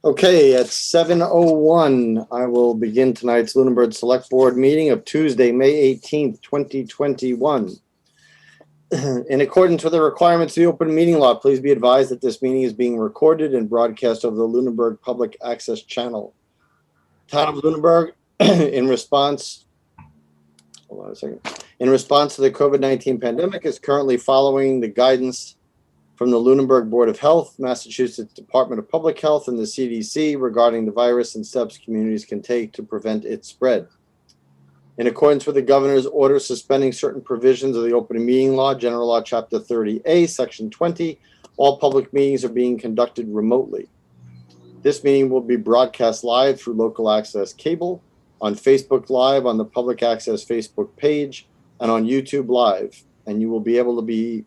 Okay, at 7:01, I will begin tonight's Lunenburg Select Board meeting of Tuesday, May 18th, 2021. In accordance with the requirements of the open meeting law, please be advised that this meeting is being recorded and broadcast over the Lunenburg Public Access Channel. Town of Lunenburg, in response to the COVID-19 pandemic, is currently following the guidance from the Lunenburg Board of Health, Massachusetts Department of Public Health, and the CDC regarding the virus and steps communities can take to prevent its spread. In accordance with the governor's order suspending certain provisions of the open meeting law, General Law, Chapter 30A, Section 20, all public meetings are being conducted remotely. This meeting will be broadcast live through local access cable, on Facebook Live, on the Public Access Facebook page, and on YouTube Live. And you will be able to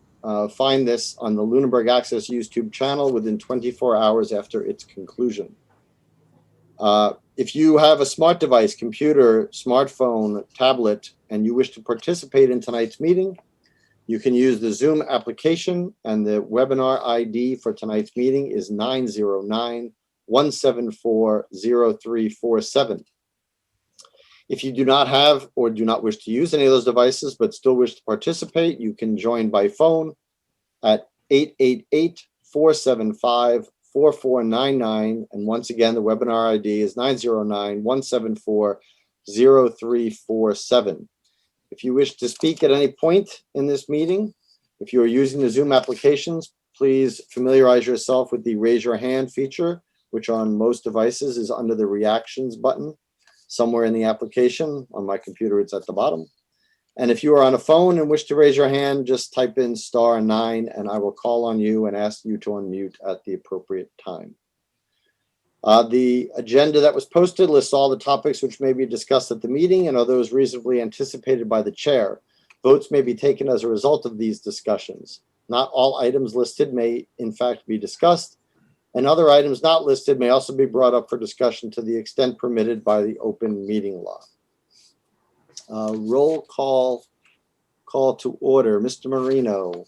find this on the Lunenburg Access YouTube channel within 24 hours after its conclusion. If you have a smart device, computer, smartphone, tablet, and you wish to participate in tonight's meeting, you can use the Zoom application, and the webinar ID for tonight's meeting is 909-174-0347. If you do not have or do not wish to use any of those devices but still wish to participate, you can join by phone at 888-475-4499. And once again, the webinar ID is 909-174-0347. If you wish to speak at any point in this meeting, if you are using the Zoom applications, please familiarize yourself with the raise your hand feature, which on most devices is under the reactions button somewhere in the application. On my computer, it's at the bottom. And if you are on a phone and wish to raise your hand, just type in *9 and I will call on you and ask you to unmute at the appropriate time. The agenda that was posted lists all the topics which may be discussed at the meeting and are those reasonably anticipated by the chair. Votes may be taken as a result of these discussions. Not all items listed may in fact be discussed, and other items not listed may also be brought up for discussion to the extent permitted by the open meeting law. Roll call to order. Mr. Marino.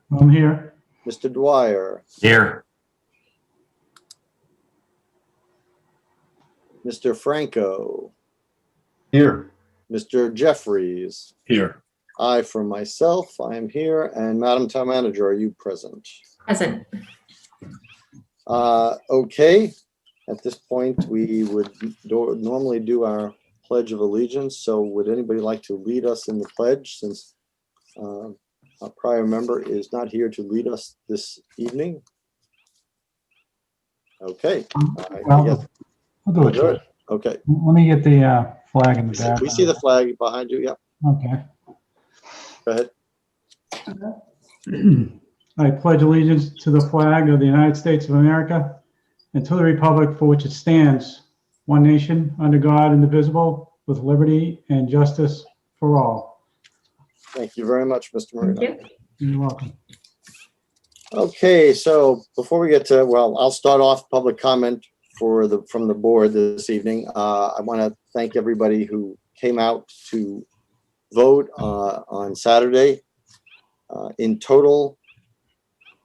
I'm here. Mr. Dwyer. Here. Mr. Franco. Here. Mr. Jeffries. Here. I, for myself, I am here. And Madam Town Manager, are you present? Present. Okay. At this point, we would normally do our Pledge of Allegiance. So would anybody like to lead us in the pledge, since a prior member is not here to lead us this evening? Okay. Well, I'll do it. Okay. Let me get the flag in the back. We see the flag behind you. Yep. Okay. Go ahead. I pledge allegiance to the flag of the United States of America and to the republic for which it stands, one nation, under God, indivisible, with liberty and justice for all. Thank you very much, Mr. Marino. Thank you. You're welcome. Okay, so before we get to, well, I'll start off public comment from the board this evening. I want to thank everybody who came out to vote on Saturday. In total,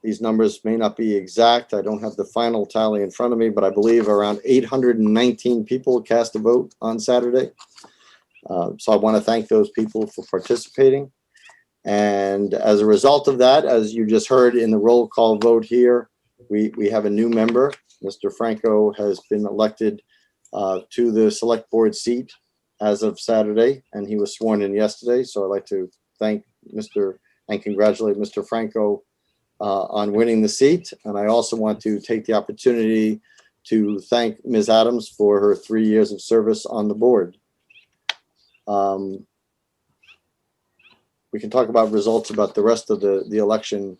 these numbers may not be exact. I don't have the final tally in front of me, but I believe around 819 people cast a vote on Saturday. So I want to thank those people for participating. And as a result of that, as you just heard in the roll call vote here, we have a new member. Mr. Franco has been elected to the select board seat as of Saturday, and he was sworn in yesterday. So I'd like to thank and congratulate Mr. Franco on winning the seat. And I also want to take the opportunity to thank Ms. Adams for her 3 years of service on the board. We can talk about results about the rest of the election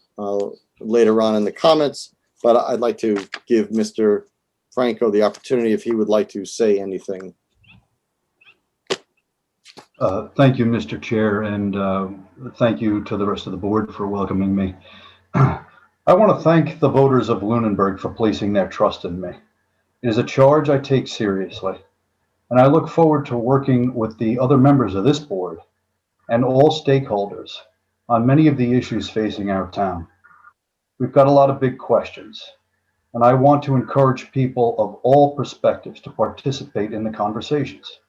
later on in the comments, but I'd like to give Mr. Franco the opportunity if he would like to say anything. Thank you, Mr. Chair, and thank you to the rest of the board for welcoming me. I want to thank the voters of Lunenburg for placing their trust in me. It is a charge I take seriously, and I look forward to working with the other members of this board and all stakeholders on many of the issues facing our town. We've got a lot of big questions, and I want to encourage people of all perspectives to participate in the conversations.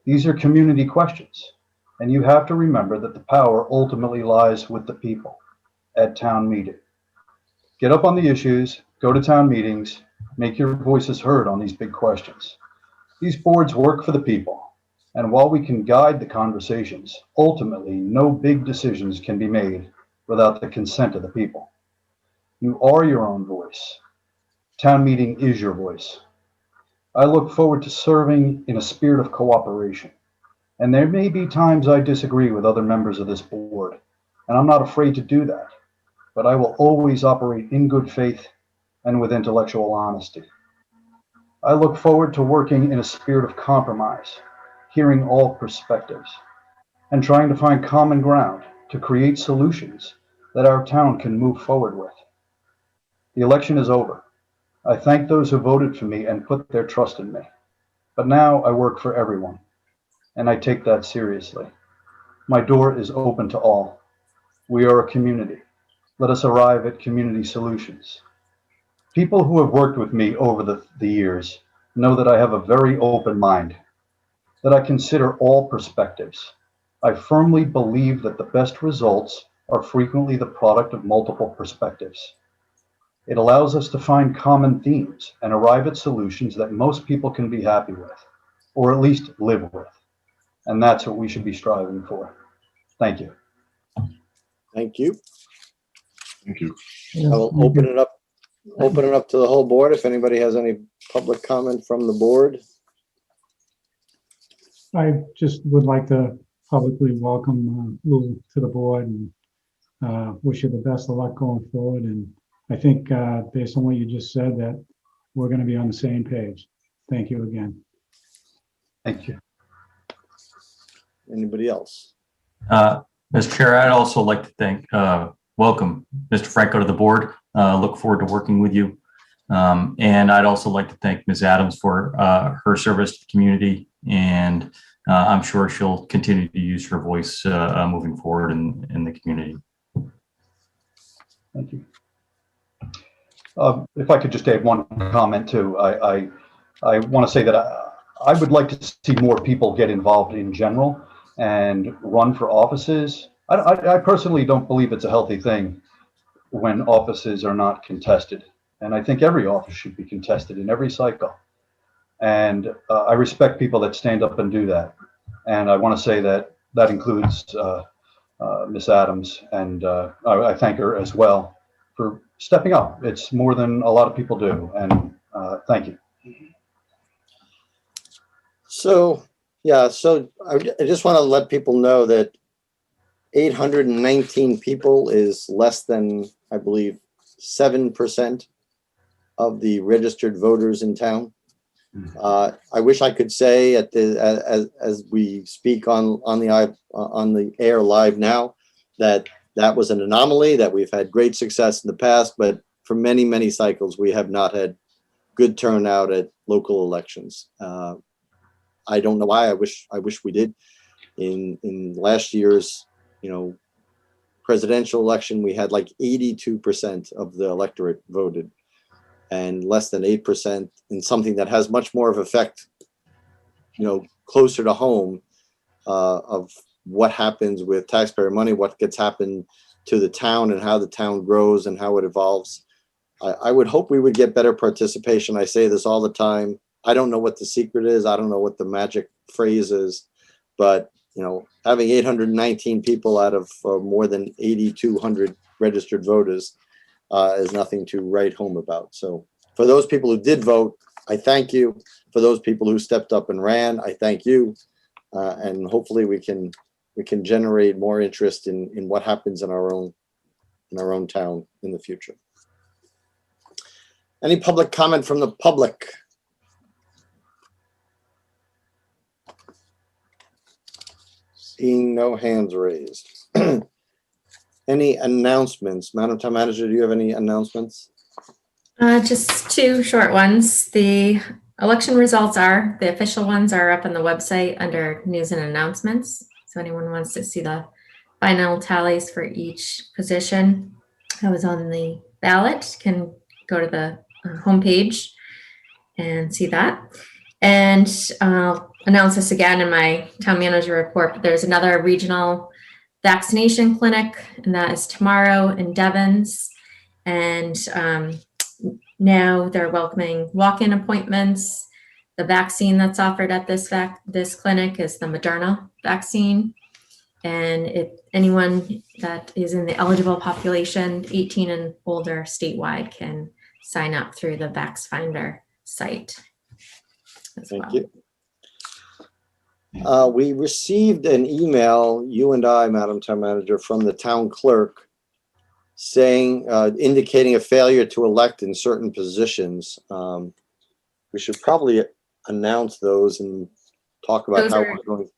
These are community questions, and you have to remember that the power ultimately lies with the people at town meeting. Get up on the issues, go to town meetings, make your voices heard on these big questions. These boards work for the people, and while we can guide the conversations, ultimately no big decisions can be made without the consent of the people. You are your own voice. Town meeting is your voice. I look forward to serving in a spirit of cooperation. And there may be times I disagree with other members of this board, and I'm not afraid to do that. But I will always operate in good faith and with intellectual honesty. I look forward to working in a spirit of compromise, hearing all perspectives, and trying to find common ground to create solutions that our town can move forward with. The election is over. I thank those who voted for me and put their trust in me. But now I work for everyone, and I take that seriously. My door is open to all. We are a community. Let us arrive at community solutions. People who have worked with me over the years know that I have a very open mind, that I consider all perspectives. I firmly believe that the best results are frequently the product of multiple perspectives. It allows us to find common themes and arrive at solutions that most people can be happy with, or at least live with. And that's what we should be striving for. Thank you. Thank you. Thank you. Yes, I will thank open you. it up to the whole board. If anybody has any public comment from the board. I just would like to publicly welcome Lou to the board and wish you the best of luck going forward. And I think based on what you just said, that we're going to be on the same page. Thank you again. Thank you. Anybody else? Mr. Chair, I'd also like to welcome Mr. Franco to the board. Look forward to working with you. And I'd also like to thank Ms. Adams for her service to the community. And I'm sure she'll continue to use her voice moving forward in the community. Thank you. If I could just add one comment too, I want to say that I would like to see more people get involved in general and run for offices. I personally don't believe it's a healthy thing when offices are not contested. And I think every office should be contested in every cycle. And I respect people that stand up and do that. And I want to say that that includes Ms. Adams, and I thank her as well for stepping up. It's more than a lot of people do. And thank you. So, yeah, so I just want to let people know that 819 people is less than, I believe, 7% of the registered voters in town. I wish I could say as we speak on the air live now that was an anomaly, that we've had great success in the past, but for many, many cycles, we have not had good turnout at local elections. I don't know why. I wish we did. In last year's, presidential election, we had like 82% of the electorate voted, and less than 8% in something that has much more of effect, closer to home, of what happens with taxpayer money, what gets happened to the town and how the town grows and how it evolves. I would hope we would get better participation. I say this all the time. I don't know what the secret is. I don't know what the magic phrase is, but having 819 people out of more than 8,200 registered voters is nothing to write home about. So for those people who did vote, I thank you. For those people who stepped up and ran, I thank you. And hopefully we can generate more interest in what happens in our own town in the future. Any public comment from the public? Seeing no hands raised. Any announcements? Madam Town Manager, do you have any announcements? Just two short ones. The election results the official ones are up on the website under news and announcements. So anyone wants to see the final tallies for each position that was on the ballot can go to the homepage and see that. And I'll announce this again in my town manager report, but there's another regional vaccination clinic, and that is tomorrow in Devens. And now they're welcoming walk-in appointments. The vaccine that's offered at this clinic is the Moderna vaccine. And if anyone that is in the eligible population, 18 and older statewide, can sign up through the VaxFinder site as Thank well. you. We received an email, you and I, Madam Town Manager, from the town clerk saying, indicating a failure to elect in certain positions. We should probably announce those and talk about Those how are- we're going.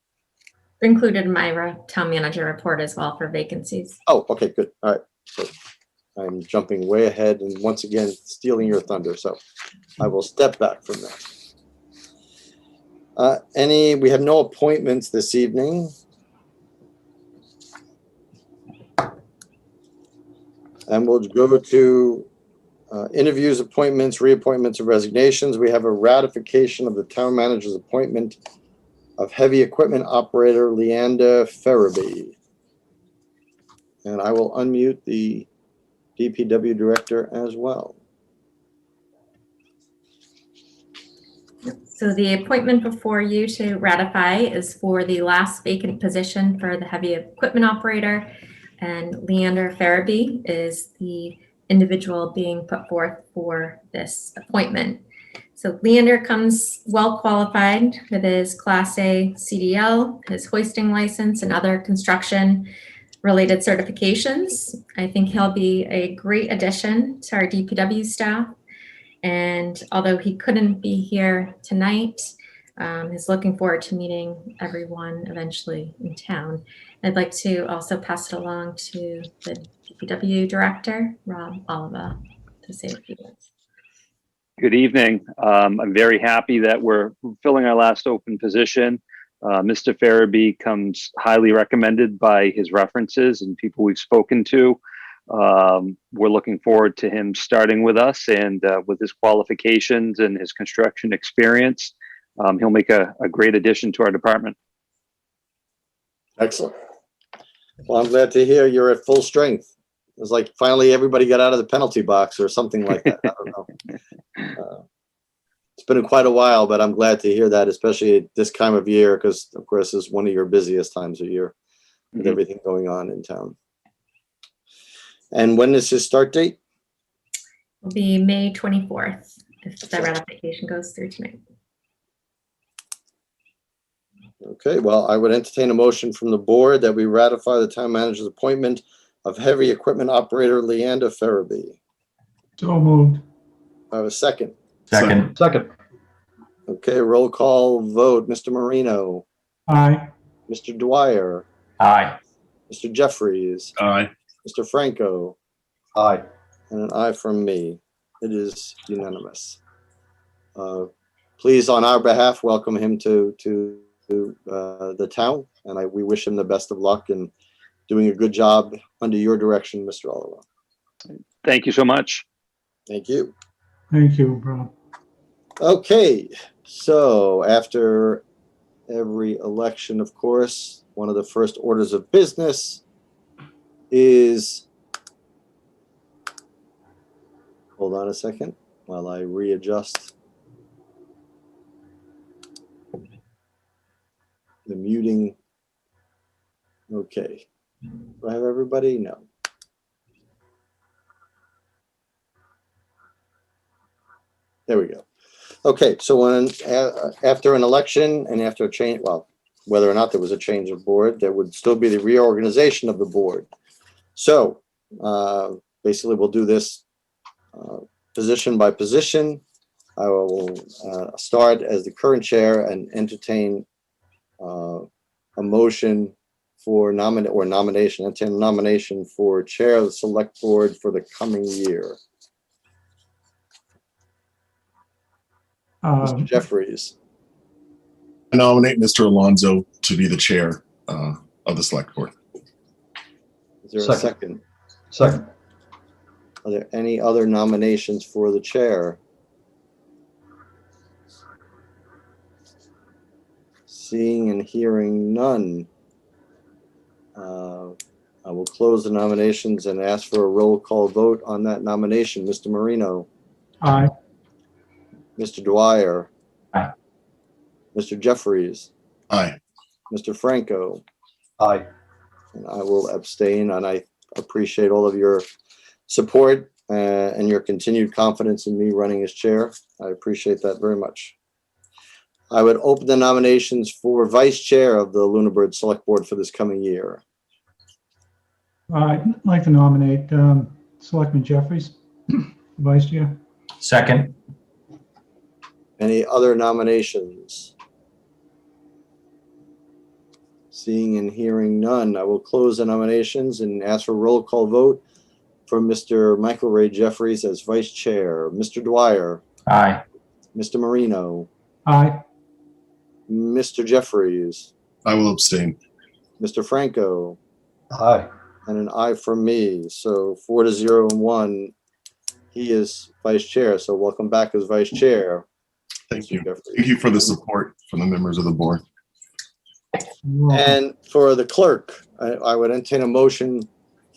Included in my town manager report as well for vacancies. Oh, okay, good. All right. So I'm jumping way ahead and once again stealing your thunder. So I will step back from that. We have no appointments this evening. And we'll go to interviews, appointments, reappointments, and resignations. We have a ratification of the town manager's appointment of heavy equipment operator Leanda Farabee. And I will unmute the DPW director as well. So the appointment before you to ratify is for the last vacant position for the heavy equipment operator. And Leander Farabee is the individual being put forth for this appointment. So Leander comes well qualified with his Class A CDL, his hoisting license, and other construction related certifications. I think he'll be a great addition to our DPW staff. And although he couldn't be here tonight, he's looking forward to meeting everyone eventually in town. I'd like to also pass it along to the DPW director, Rob Oliva, to say a few words. Good evening. I'm very happy that we're filling our last open position. Mr. Farabee comes highly recommended by his references and people we've spoken to. We're looking forward to him starting with us, and with his qualifications and his construction experience, he'll make a great addition to our department. Excellent. Well, I'm glad to hear you're at full strength. It was like finally everybody got out of the penalty box or something like that. I don't know. It's been quite a while, but I'm glad to hear that, especially at this time of year, because of course it's one of your busiest times of year with everything going on in town. And when is his start date? Will be May 24th if the ratification goes through tonight. Okay, well, I would entertain a motion from the board that we ratify the town manager's appointment of heavy equipment operator Leanda Farabee. So moved. I have a second. Second. Second. Okay, roll call vote. Mr. Marino, Aye. Mr. Dwyer, Aye. Mr. Jeffries, Aye. Mr. Franco, Aye. and an aye from me. It is unanimous. Please, on our behalf, welcome him to the town, and we wish him the best of luck in doing a good job under your direction, Mr. Oliver. Thank you so much. Thank you. Thank you, Rob. Okay, so after every election, of course, one of the first orders of business is, hold on a second while I readjust the muting. Okay, do I have everybody? No. There we go. Okay, so when after an election and after a change, well, whether or not there was a change of board, there would still be the reorganization of the board. So basically, we'll do this position by position. I will start as the current chair and entertain a motion for nomination for chair of the select board for the coming year. Mr. Jeffries. I nominate Mr. Alonso to be the chair of the select board. Is there a second? Second. Are there any other nominations for the chair? Seeing and hearing none. I will close the nominations and ask for a roll call vote on that nomination. Mr. Marino, Aye. Mr. Dwyer. Aye. Mr. Jeffries, Aye. Mr. Franco, Aye. and I will abstain, and I appreciate all of your support and your continued confidence in me running as chair. I appreciate that very much. I would open the nominations for vice chair of the Lunenburg Select Board for this coming year. I'd like to nominate Selectman Jeffries, Vice Chair. Second. Any other nominations? Seeing and hearing none, I will close the nominations and ask for a roll call vote for Mr. Michael Ray Jeffries as vice chair. Mr. Dwyer, Aye. Mr. Marino, Aye. Mr. Jeffries, I will abstain. Mr. Franco, Aye. and an aye from me. So 4-0 and 1. He is vice chair. So welcome back as vice chair. Thank Mr. you. Jeffries. Thank you for the support from the members of the board. You're welcome. And for the clerk, I would entertain a motion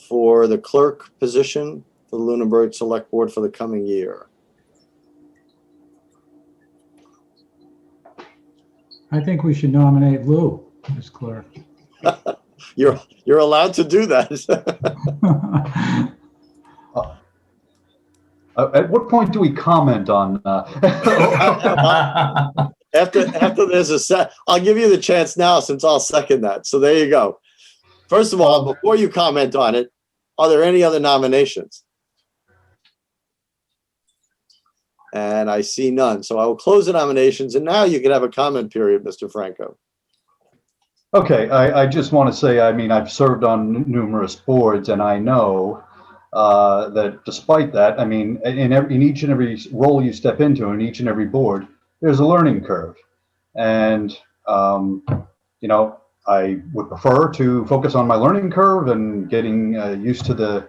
for the clerk position for the Lunenburg Select Board for the coming year. I think we should nominate Lou as clerk. You're allowed to do that. At what point do we comment on? After there's a set, I'll give you the chance now since I'll second that. So there you go. First of all, before you comment on it, are there any other nominations? And I see none. So I will close the nominations and now you can have a comment period, Mr. Franco. Okay, I just want to say, I mean, I've served on numerous boards and I know that despite that, I mean, in each and every role you step into, in each and every board, there's a learning curve. And, you know, I would prefer to focus on my learning curve and getting used to the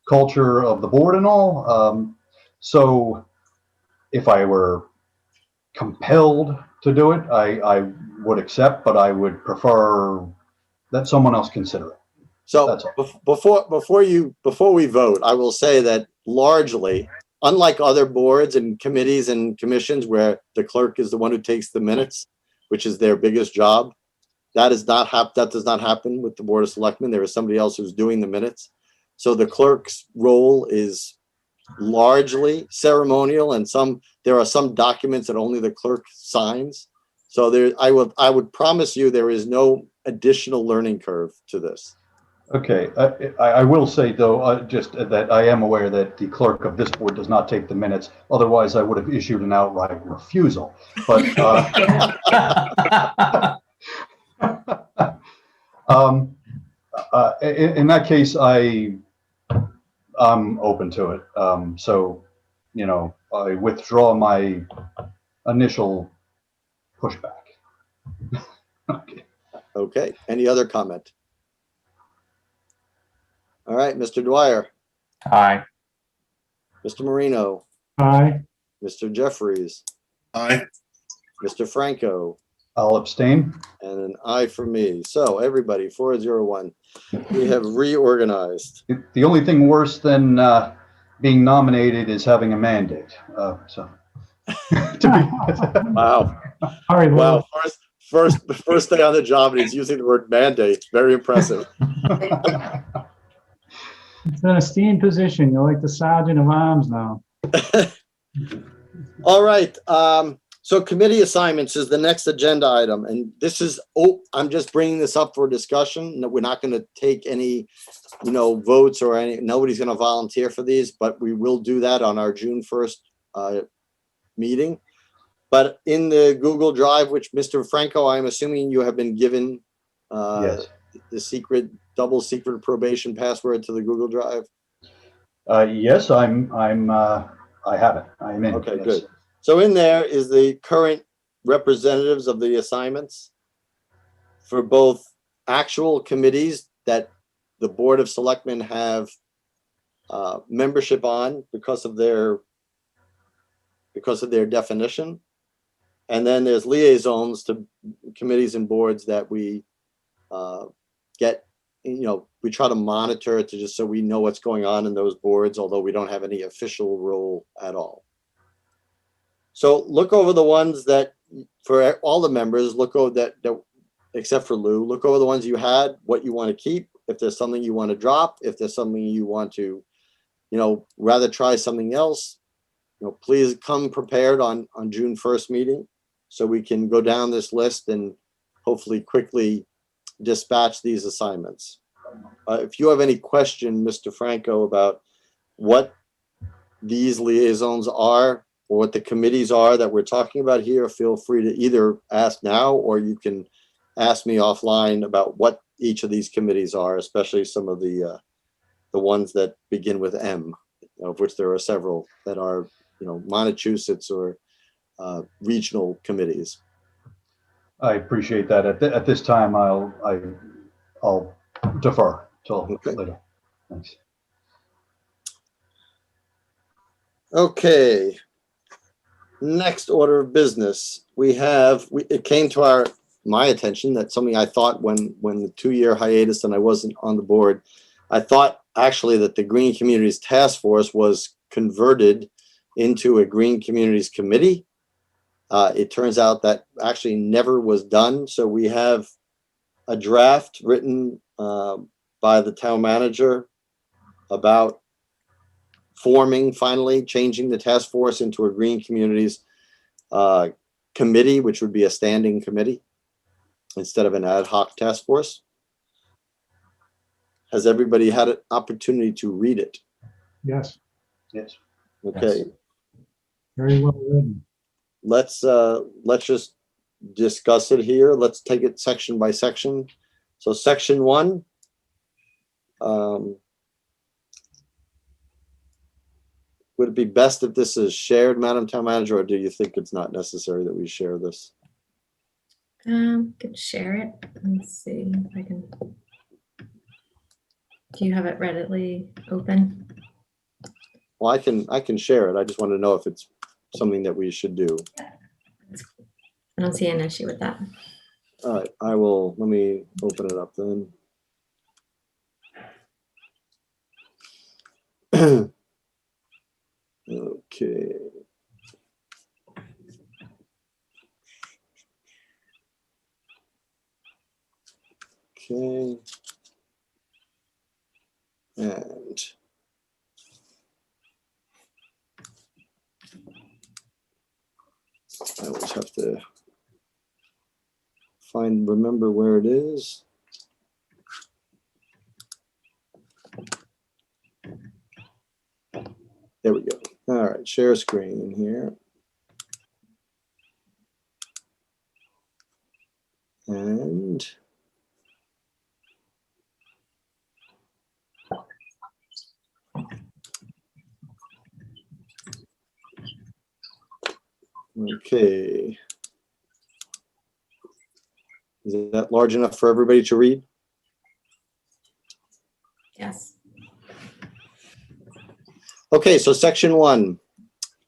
culture of the board and all. So if I were compelled to do it, I would accept, but I would prefer that someone else consider it. So That's all. before we vote, I will say that largely, unlike other boards and committees and commissions where the clerk is the one who takes the minutes, which is their biggest job, that does not happen with the Board of Selectmen. There is somebody else who's doing the minutes. So the clerk's role is largely ceremonial, and there are some documents that only the clerk signs. So I would promise you there is no additional learning curve to this. Okay, I will say though, just that I am aware that the clerk of this board does not take the minutes. Otherwise, I would have issued an outright refusal. But in that case, I'm open to it. So, you know, I withdraw my initial pushback. Okay. Okay, any other comment? All right, Mr. Dwyer, Aye. Mr. Marino, Aye. Mr. Jeffries, Aye. Mr. Franco, I'll abstain. and an aye for me. So everybody, 401. We have reorganized. The only thing worse than being nominated is having a mandate. So, Wow. All right, Lou. Wow. First day on the job and he's using the word mandate. Very impressive. It's an esteemed position. You're like the sergeant of arms now. All right. So committee assignments is the next agenda item. And this is, I'm just bringing this up for discussion. No, we're not going to take any, votes or nobody's going to volunteer for these, but we will do that on our June 1st meeting. But in the Google Drive, which Mr. Franco, I'm assuming you have been given yes. the double secret probation password to the Google Drive. Yes, I have it. I'm in. Okay, yes. good. So in there is the current representatives of the assignments for both actual committees that the Board of Selectmen have membership on because of their definition. And then there's liaisons to committees and boards that we get, we try to monitor it to just so we know what's going on in those boards, although we don't have any official role at all. So look over the ones that, for all the members, look over that except for Lou, look over the ones you had, what you want to keep, if there's something you want to drop, if there's something you want to, rather try something else, please come prepared on June 1st meeting so we can go down this list and hopefully quickly dispatch these assignments. If you have any question, Mr. Franco, about what these liaisons are or what the committees are that we're talking about here, feel free to either ask now or you can ask me offline about what each of these committees are, especially some of the ones that begin with M, of which there are several that are, Massachusetts or regional committees. I appreciate that. At this time, I'll defer till later. Thanks. Okay. Next order of business, it came to my attention that something I thought when the 2-year hiatus and I wasn't on the board, I thought actually that the Green Communities Task Force was converted into a Green Communities Committee. It turns out that actually never was done. So we have a draft written by the town manager about finally changing the task force into a Green Communities committee, which would be a standing committee instead of an ad hoc task force. Has everybody had an opportunity to read it? Yes, Yes. Okay. Yes. very well written. Let's just discuss it here. Let's take it section by section. So section 1, would it be best if this is shared, Madam Town Manager, or do you think it's not necessary that we share this? Could share it. Let's see if I can. Do you have it readily open? Well, I can share it. I just want to know if it's something that we should do. I don't see an issue with that. All right, let me open it up then. Okay. Okay. And I always have to remember where it is. There we go. All right, share screen here. And okay. Is that large enough for everybody to read? Yes. Okay, so section 1,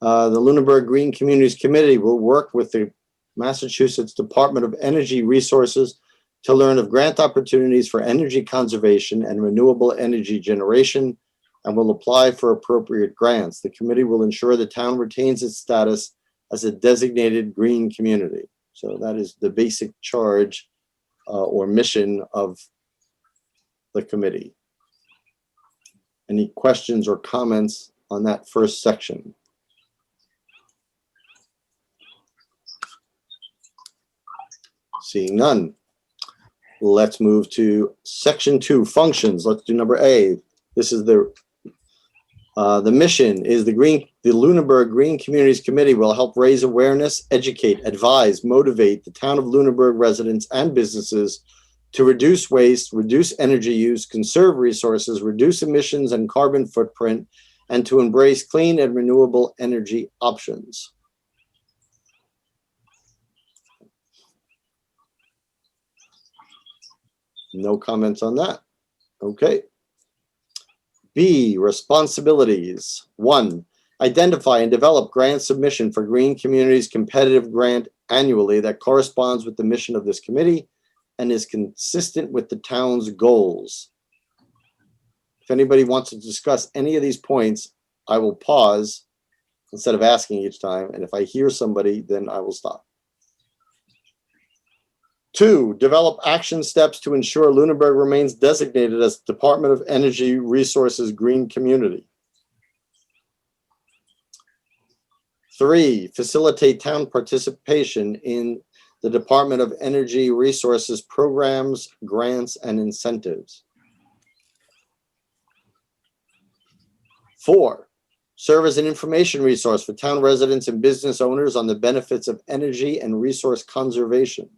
the Lunenburg Green Communities Committee will work with the Massachusetts Department of Energy Resources to learn of grant opportunities for energy conservation and renewable energy generation and will apply for appropriate grants. The committee will ensure the town retains its status as a designated green community. So that is the basic charge or mission of the committee. Any questions or comments on that first section? Seeing none. Let's move to section 2, functions. Let's do number A. This is the mission is the Lunenburg Green Communities Committee will help raise awareness, educate, advise, motivate the town of Lunenburg residents and businesses to reduce waste, reduce energy use, conserve resources, reduce emissions and carbon footprint, and to embrace clean and renewable energy options. No comments on that. Okay. B, responsibilities. 1, identify and develop grant submission for Green Communities competitive grant annually that corresponds with the mission of this committee and is consistent with the town's goals. If anybody wants to discuss any of these points, I will pause instead of asking each time. And if I hear somebody, then I will stop. 2, develop action steps to ensure Lunenburg remains designated as Department of Energy Resources Green Community. 3, facilitate town participation in the Department of Energy Resources programs, grants, and incentives. 4, serve as an information resource for town residents and business owners on the benefits of energy and resource conservation.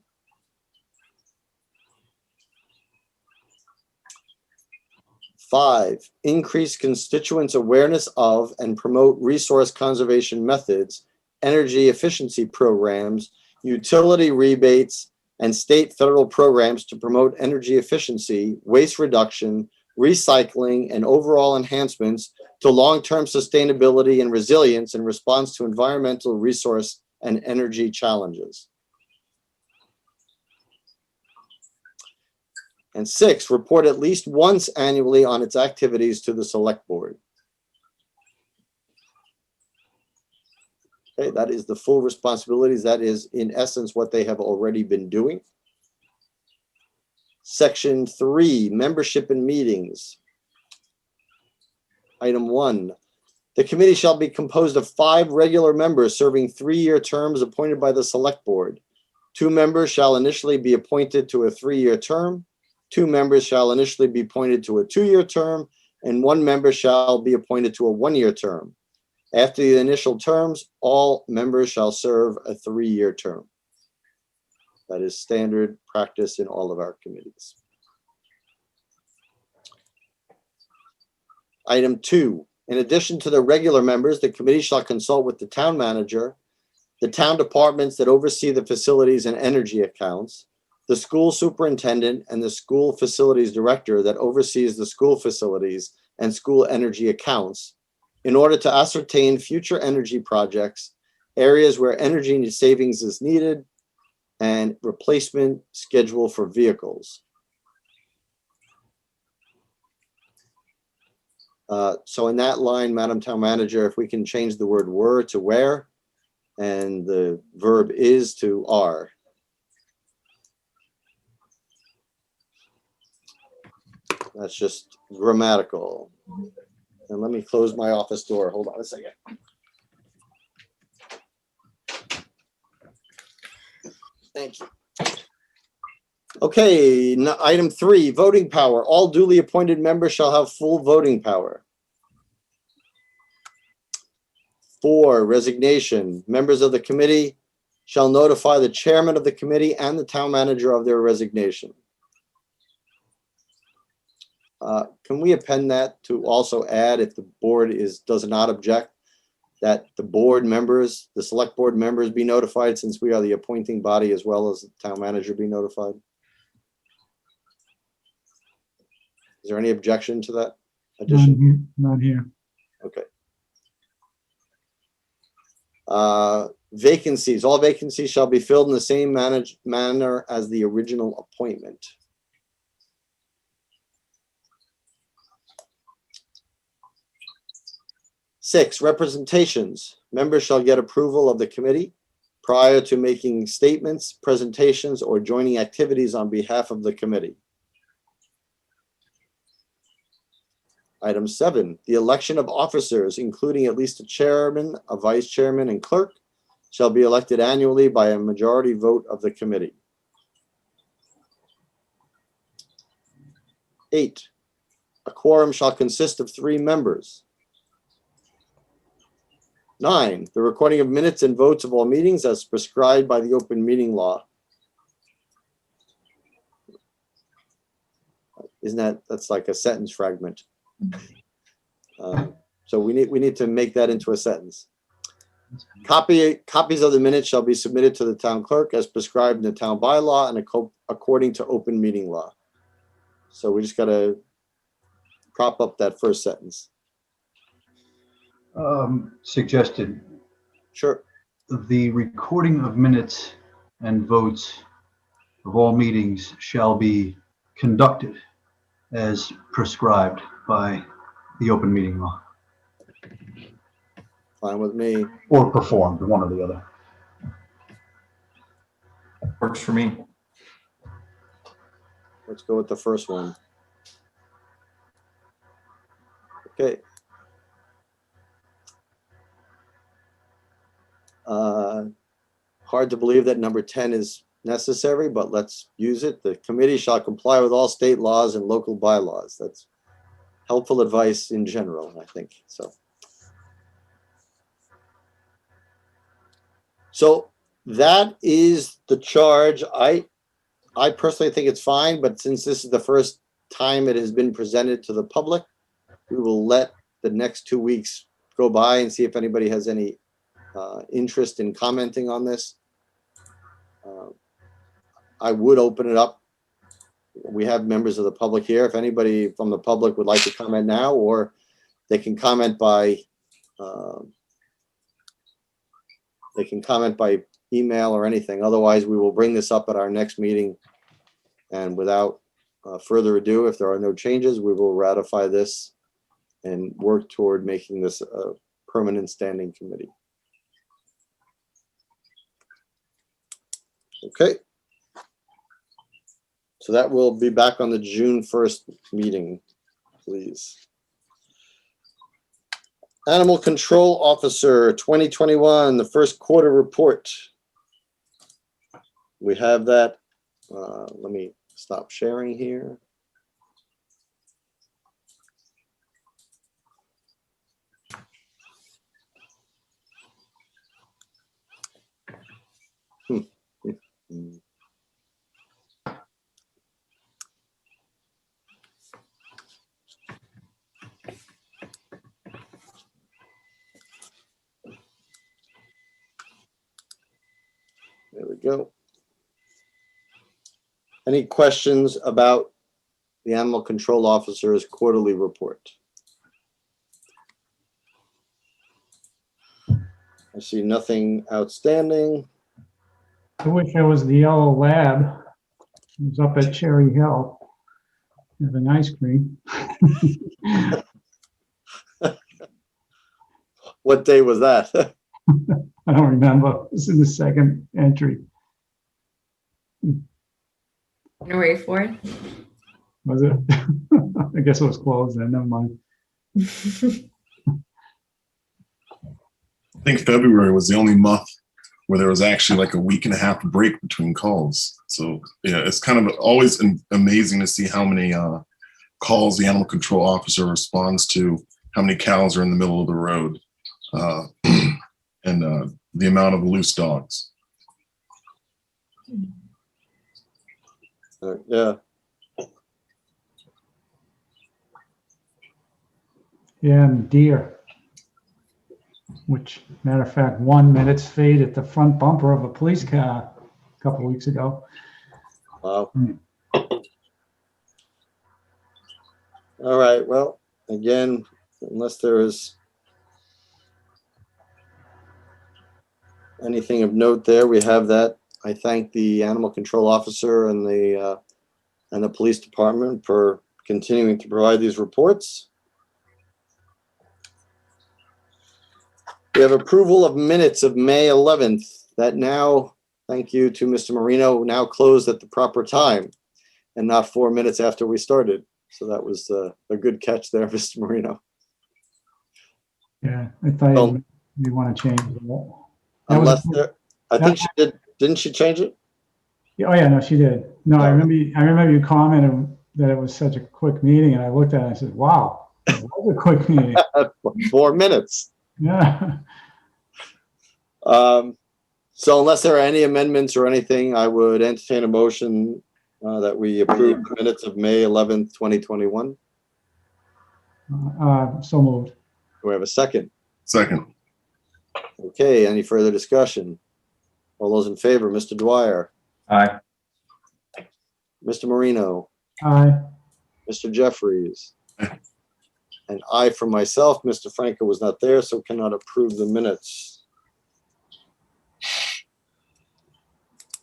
5, increase constituents' awareness of and promote resource conservation methods, energy efficiency programs, utility rebates, and state federal programs to promote energy efficiency, waste reduction, recycling, and overall enhancements to long-term sustainability and resilience in response to environmental, resource, and energy challenges. And 6, report at least once annually on its activities to the select board. Okay, that is the full responsibilities. That is, in essence, what they have already been doing. Section 3, membership and meetings. Item 1, the committee shall be composed of 5 regular members serving 3-year terms appointed by the select board. 2 members shall initially be appointed to a 3-year term. 2 members shall initially be appointed to a 2-year term, and 1 member shall be appointed to a 1-year term. After the initial terms, all members shall serve a 3-year term. That is standard practice in all of our committees. Item 2, in addition to the regular members, the committee shall consult with the town manager, the town departments that oversee the facilities and energy accounts, the school superintendent, and the school facilities director that oversees the school facilities and school energy accounts in order to ascertain future energy projects, areas where energy savings is needed, and replacement schedule for vehicles. So in that line, Madam Town Manager, if we can change the word were to where and the verb is to are. That's just grammatical. And let me close my office door. Hold on a second. Thank you. Okay, item 3, voting power. All duly appointed members shall have full voting power. 4, resignation. Members of the committee shall notify the chairman of the committee and the town manager of their resignation. Can we append that to also add, if the board does not object, that the board members, the select board members be notified, since we are the appointing body, as well as the town manager be notified? Is there any objection to that addition? Not here. Okay. Vacancies. All vacancies shall be filled in the same manner as the original appointment. Six, representations. Members shall get approval of the committee prior to making statements, presentations, or joining activities on behalf of the committee. Item 7, the election of officers, including at least a chairman, a vice chairman, and clerk, shall be elected annually by a majority vote of the committee. 8, a quorum shall consist of 3 members. 9, the recording of minutes and votes of all meetings as prescribed by the open meeting law. That's like a sentence fragment. So we need to make that into a sentence. Copies of the minutes shall be submitted to the town clerk as prescribed in the town bylaw and according to open meeting law. So we just got to prop up that first sentence. Suggested Sure. the recording of minutes and votes of all meetings shall be conducted as prescribed by the open meeting law, Fine with me. or performed, one or the other. Works for me. Let's go with the first one. Okay. Hard to believe that number 10 is necessary, but let's use it. The committee shall comply with all state laws and local bylaws. That's helpful advice in general, I think. So that is the charge. I personally think it's fine, but since this is the first time it has been presented to the public, we will let the next 2 weeks go by and see if anybody has any interest in commenting on this. I would open it up. We have members of the public here. If anybody from the public would like to comment now, or they can comment by email or anything. Otherwise, we will bring this up at our next meeting. And without further ado, if there are no changes, we will ratify this and work toward making this a permanent standing committee. Okay. So that will be back on the June 1st meeting, please. Animal Control Officer 2021, the first quarter report. We have that. Let me stop sharing here. There we go. Any questions about the Animal Control Officer's quarterly report? I see nothing outstanding. I wish I was the yellow lab. It was up at Cherry Hill. With an ice cream. What day was that? I don't remember. This is the second entry. January 4th. Was it? I guess it was closed then. Never mind. I think February was the only month where there was actually like a week and a half break between calls. So yeah, it's kind of always amazing to see how many calls the animal control officer responds to, how many cows are in the middle of the road, and the amount of loose dogs. Yeah. Yeah, and deer. Which, matter of fact, 1 minute's fate at the front bumper of a police car a couple weeks ago. Wow. All right. Well, again, unless there is anything of note there, we have that. I thank the animal control officer and the police department for continuing to provide these reports. We have approval of minutes of May 11th that now, thank you to Mr. Marino, now closed at the proper time and not 4 minutes after we started. So that was a good catch there, Mr. Marino. Yeah, I thought Well, you want to change that. Unless there, I think she did, didn't she change it? Oh, yeah, no, she did. No, I remember you commented that it was such a quick meeting, and I looked at it and I said, wow, it was a quick meeting. 4 minutes. Yeah. So unless there are any amendments or anything, I would entertain a motion that we approve the minutes of May 11th, 2021. So moved. Do we have a second? Second. Okay, any further discussion? All those in favor, Mr. Dwyer, Aye. Mr. Marino, Aye. Mr. Jeffries, And I for myself, Mr. Franco was not there, so cannot approve the minutes.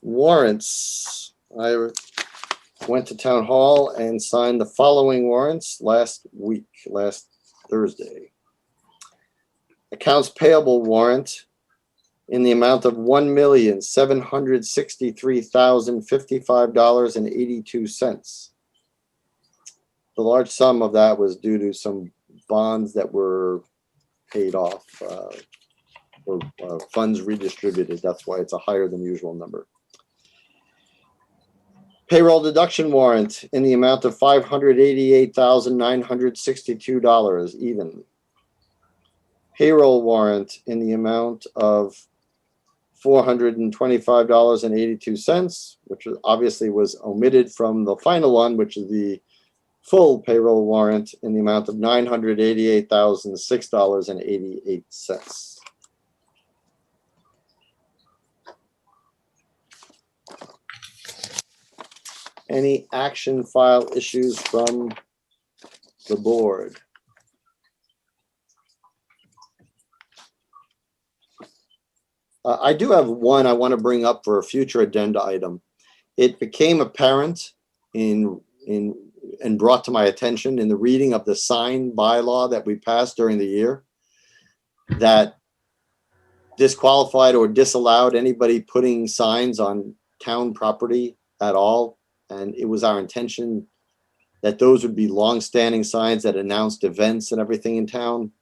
Warrants. I went to town hall and signed the following warrants last Thursday. Accounts payable warrant in the amount of $1,763,055.82. The large sum of that was due to some bonds that were paid off or funds redistributed. That's why it's a higher than usual number. Payroll deduction warrant in the amount of $588,962 even. Payroll warrant in the amount of $425.82, which obviously was omitted from the final one, which is the full payroll warrant in the amount of $988,006.88. Any action file issues from the board? I do have one I want to bring up for a future agenda item. It became apparent and brought to my attention in the reading of the sign bylaw that we passed during the year that disqualified or disallowed anybody putting signs on town property at all. And it was our intention that those would be long-standing signs that announced events and everything in town.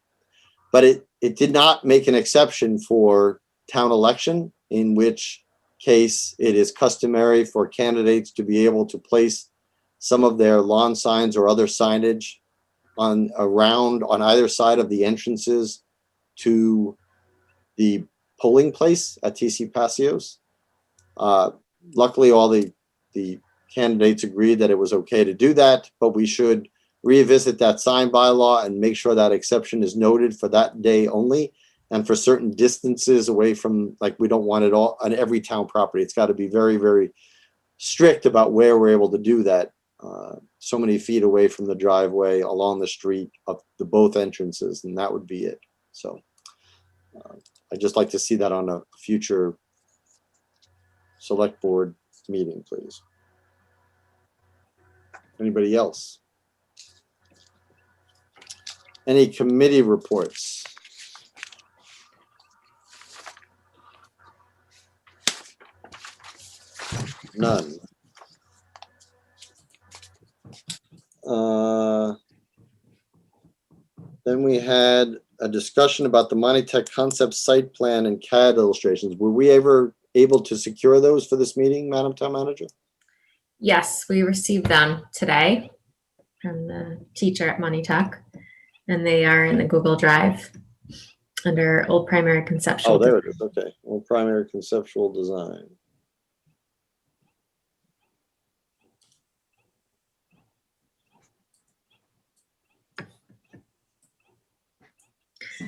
But it did not make an exception for town election, in which case it is customary for candidates to be able to place some of their lawn signs or other signage on either side of the entrances to the polling place at TC Passios. Luckily, all the candidates agreed that it was okay to do that, but we should revisit that sign bylaw and make sure that exception is noted for that day only. And for certain distances away from, like, we don't want it all on every town property. It's got to be very, very strict about where we're able to do that. So many feet away from the driveway, along the street, of the both entrances, and that would be it. So I'd just like to see that on a future select board meeting, please. Anybody else? Any committee reports? None. Then we had a discussion about the Monitech concept site plan and CAD illustrations. Were we ever able to secure those for this meeting, Madam Town Manager? Yes, we received them today from the teacher at Monitech, and they are in the Google Drive under Old Primary Conceptual. Oh, there it is. Okay. Well, primary conceptual design.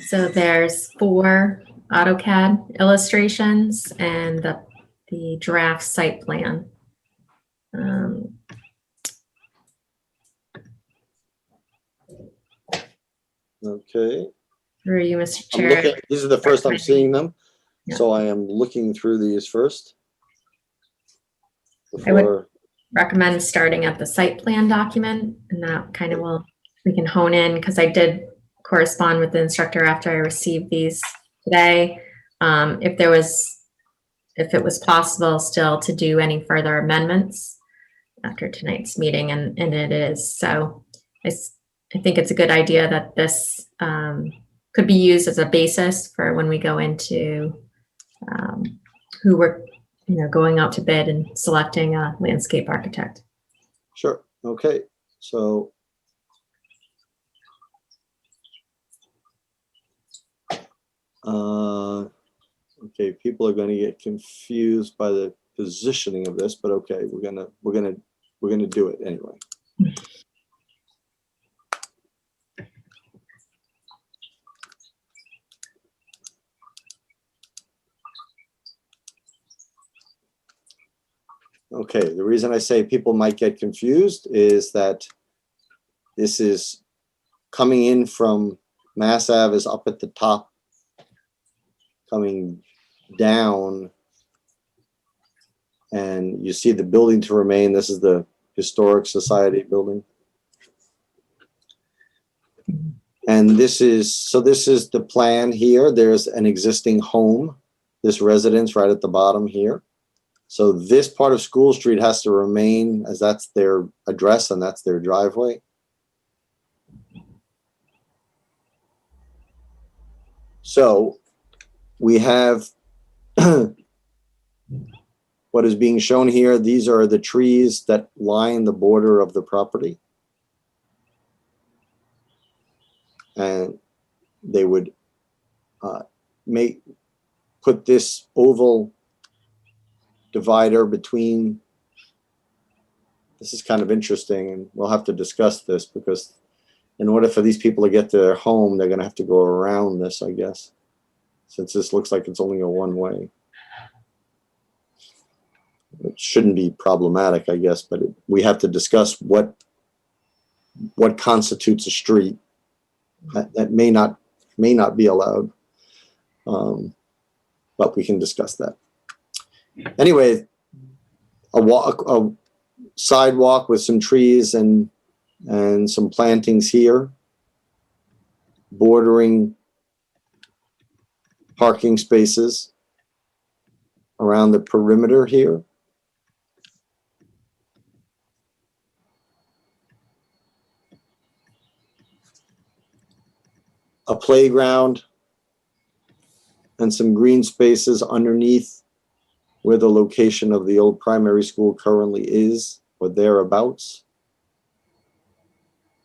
So there's 4 AutoCAD illustrations and the draft site plan. Okay. Through you, Mr. I'm Chair. looking, these are the first I'm seeing them. Yeah. So I am looking through these first. I would- Before, Recommend starting at the site plan document, and that kind of we can hone in, because I did correspond with the instructor after I received these today. If it was possible still to do any further amendments after tonight's meeting, and it is. So I think it's a good idea that this could be used as a basis for when we go into who we're going out to bid and selecting a landscape architect. sure. Okay. So okay, people are going to get confused by the positioning of this, but okay, we're gonna do it anyway. Okay, the reason I say people might get confused is that this is coming in from Mass Ave is up at the top, coming down. And you see the building to remain. This is the Historic Society building. And this is the plan here. There's an existing home, this residence right at the bottom here. So this part of School Street has to remain as that's their address and that's their driveway. So we have what is being shown here. These are the trees that line the border of the property. And they would put this oval divider between. This is kind of interesting, and we'll have to discuss this because in order for these people to get to their home, they're going to have to go around this, I guess, since this looks like it's only a one-way. It shouldn't be problematic, I guess, but we have to discuss what constitutes a street. That may not be allowed, but we can discuss that. Anyway, a sidewalk with some trees and some plantings here, bordering parking spaces around the perimeter here. A playground and some green spaces underneath where the location of the old primary school currently is or thereabouts.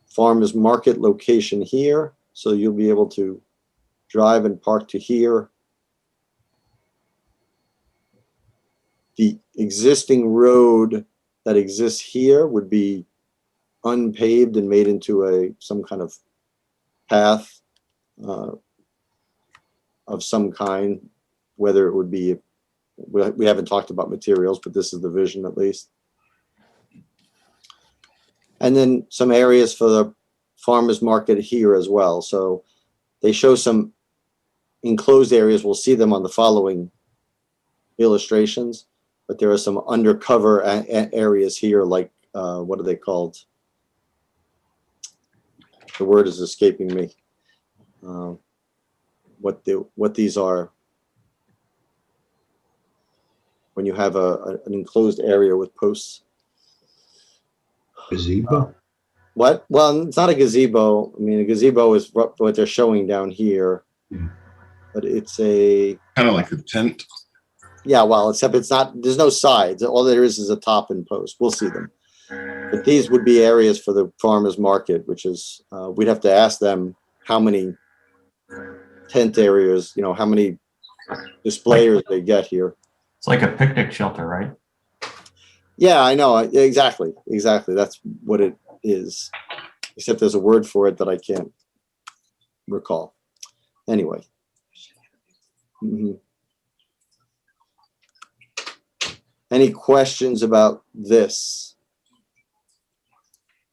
Farmers Market location here, so you'll be able to drive and park to here. The existing road that exists here would be unpaved and made into some kind of path of some kind, whether it would be, we haven't talked about materials, but this is the vision at least. And then some areas for the farmers market here as well. So they show some enclosed areas. We'll see them on the following illustrations, but there are some undercover areas here, like what are they called? The word is escaping me. What these are when you have an enclosed area with posts. Gazebo? What? Well, it's not a gazebo. I mean, a gazebo is what they're showing down here, but it's a Kind of like a tent. yeah. Well, except it's not. There's no sides. All there is a top and post. We'll see them. But these would be areas for the farmers market, which is we'd have to ask them how many tent areas, how many displayers they get here. It's like a picnic shelter, right? Yeah, I know. Exactly. That's what it is. Except there's a word for it that I can't recall. Anyway. Any questions about this?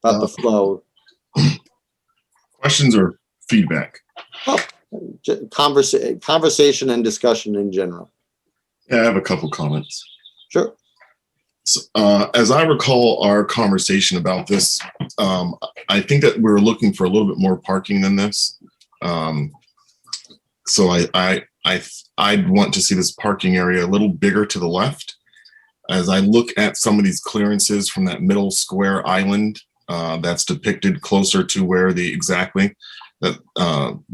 About the flow? Questions or feedback? Conversation and discussion in general. Yeah, I have a couple comments. Sure. So, as I recall our conversation about this, I think that we're looking for a little bit more parking than this. So I'd want to see this parking area a little bigger to the left. As I look at some of these clearances from that middle square island, that's depicted closer to where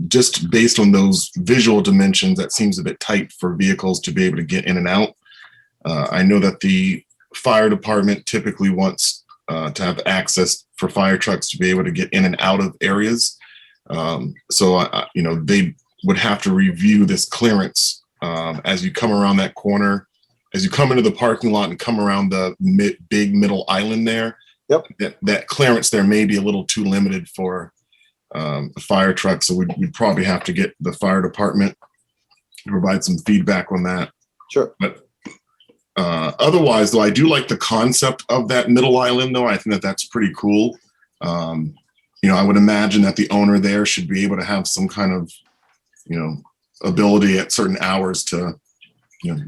just based on those visual dimensions, that seems a bit tight for vehicles to be able to get in and out. I know that the fire department typically wants to have access for fire trucks to be able to get in and out of areas. So they would have to review this clearance as you come around that corner, as you come into the parking lot and come around the big middle island there. Yep. That clearance there may be a little too limited for the fire truck. So we'd probably have to get the fire department to provide some feedback on that. Sure. But otherwise, though, I do like the concept of that middle island, though. I think that that's pretty cool. I would imagine that the owner there should be able to have some kind of, ability at certain hours to,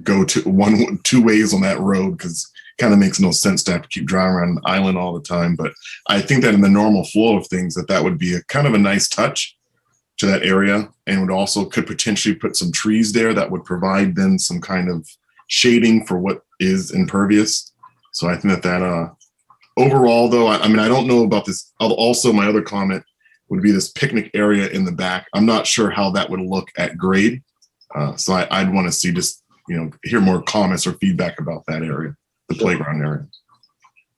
go to two ways on that road, because kind of makes no sense to have to keep driving around an island all the time. But I think that in the normal flow of things, that would be a kind of a nice touch to that area, and would also could potentially put some trees there that would provide then some kind of shading for what is impervious. So I think that overall, though, I mean, I don't know about this. Also, my other comment would be this picnic area in the back. I'm not sure how that would look at grade. So I'd want to see just, hear more comments or feedback about that area, the playground area.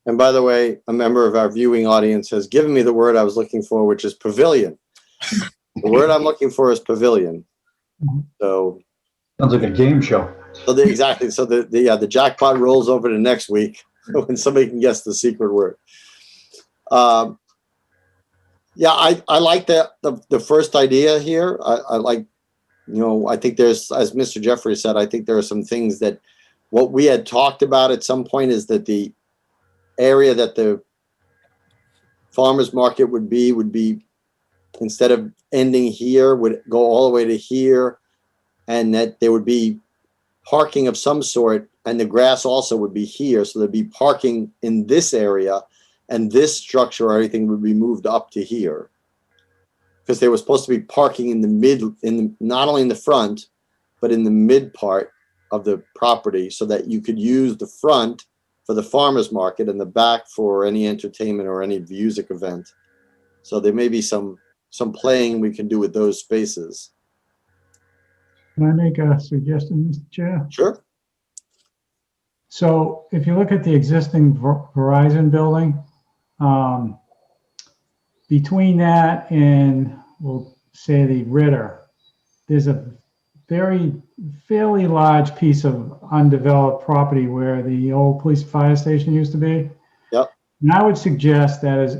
And by the way, a member of our viewing audience has given me the word I was looking for, which is pavilion. The word I'm looking for is pavilion. So Sounds like a game show. exactly. So the jackpot rolls over to next week when somebody can guess the secret word. Yeah, I like the first idea here. I like, I think there's, as Mr. Jeffrey said, I think there are some things that what we had talked about at some point is that the area that the farmers market would be instead of ending here, would go all the way to here, and that there would be parking of some sort, and the grass also would be here. So there'd be parking in this area, and this structure or everything would be moved up to here. Because there was supposed to be parking in the mid, not only in the front, but in the mid part of the property, so that you could use the front for the farmers market and the back for any entertainment or any music event. So there may be some playing we can do with those spaces. Can I make a suggestion, Mr. Chair? Sure. So if you look at the existing Verizon building, between that and we'll say the Ritter, there's a fairly large piece of undeveloped property where the old police fire station used to be. Yep. And I would suggest that as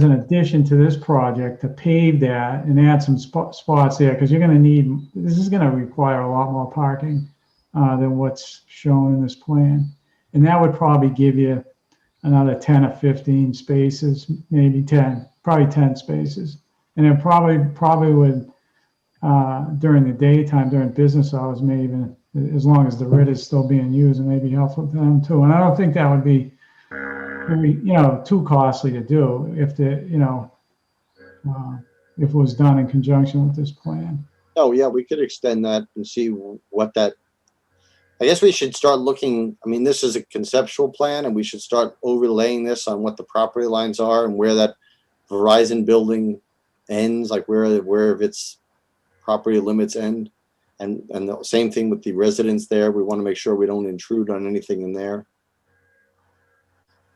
an addition to this project, to pave that and add some spots there, because you're going to need, this is going to require a lot more parking than what's shown in this plan. And that would probably give you another 10 or 15 spaces, maybe 10, probably 10 spaces. And it probably would, during the daytime, during business hours, maybe even, as long as the RIT is still being used, and maybe helpful to them too. And I don't think that would be very, too costly to do if if it was done in conjunction with this plan. Oh yeah, we could extend that and see what that. I guess we should start looking. I mean, this is a conceptual plan, and we should start overlaying this on what the property lines are and where that Verizon building ends, like where of its property limits end, and the same thing with the residents there. We want to make sure we don't intrude on anything in there.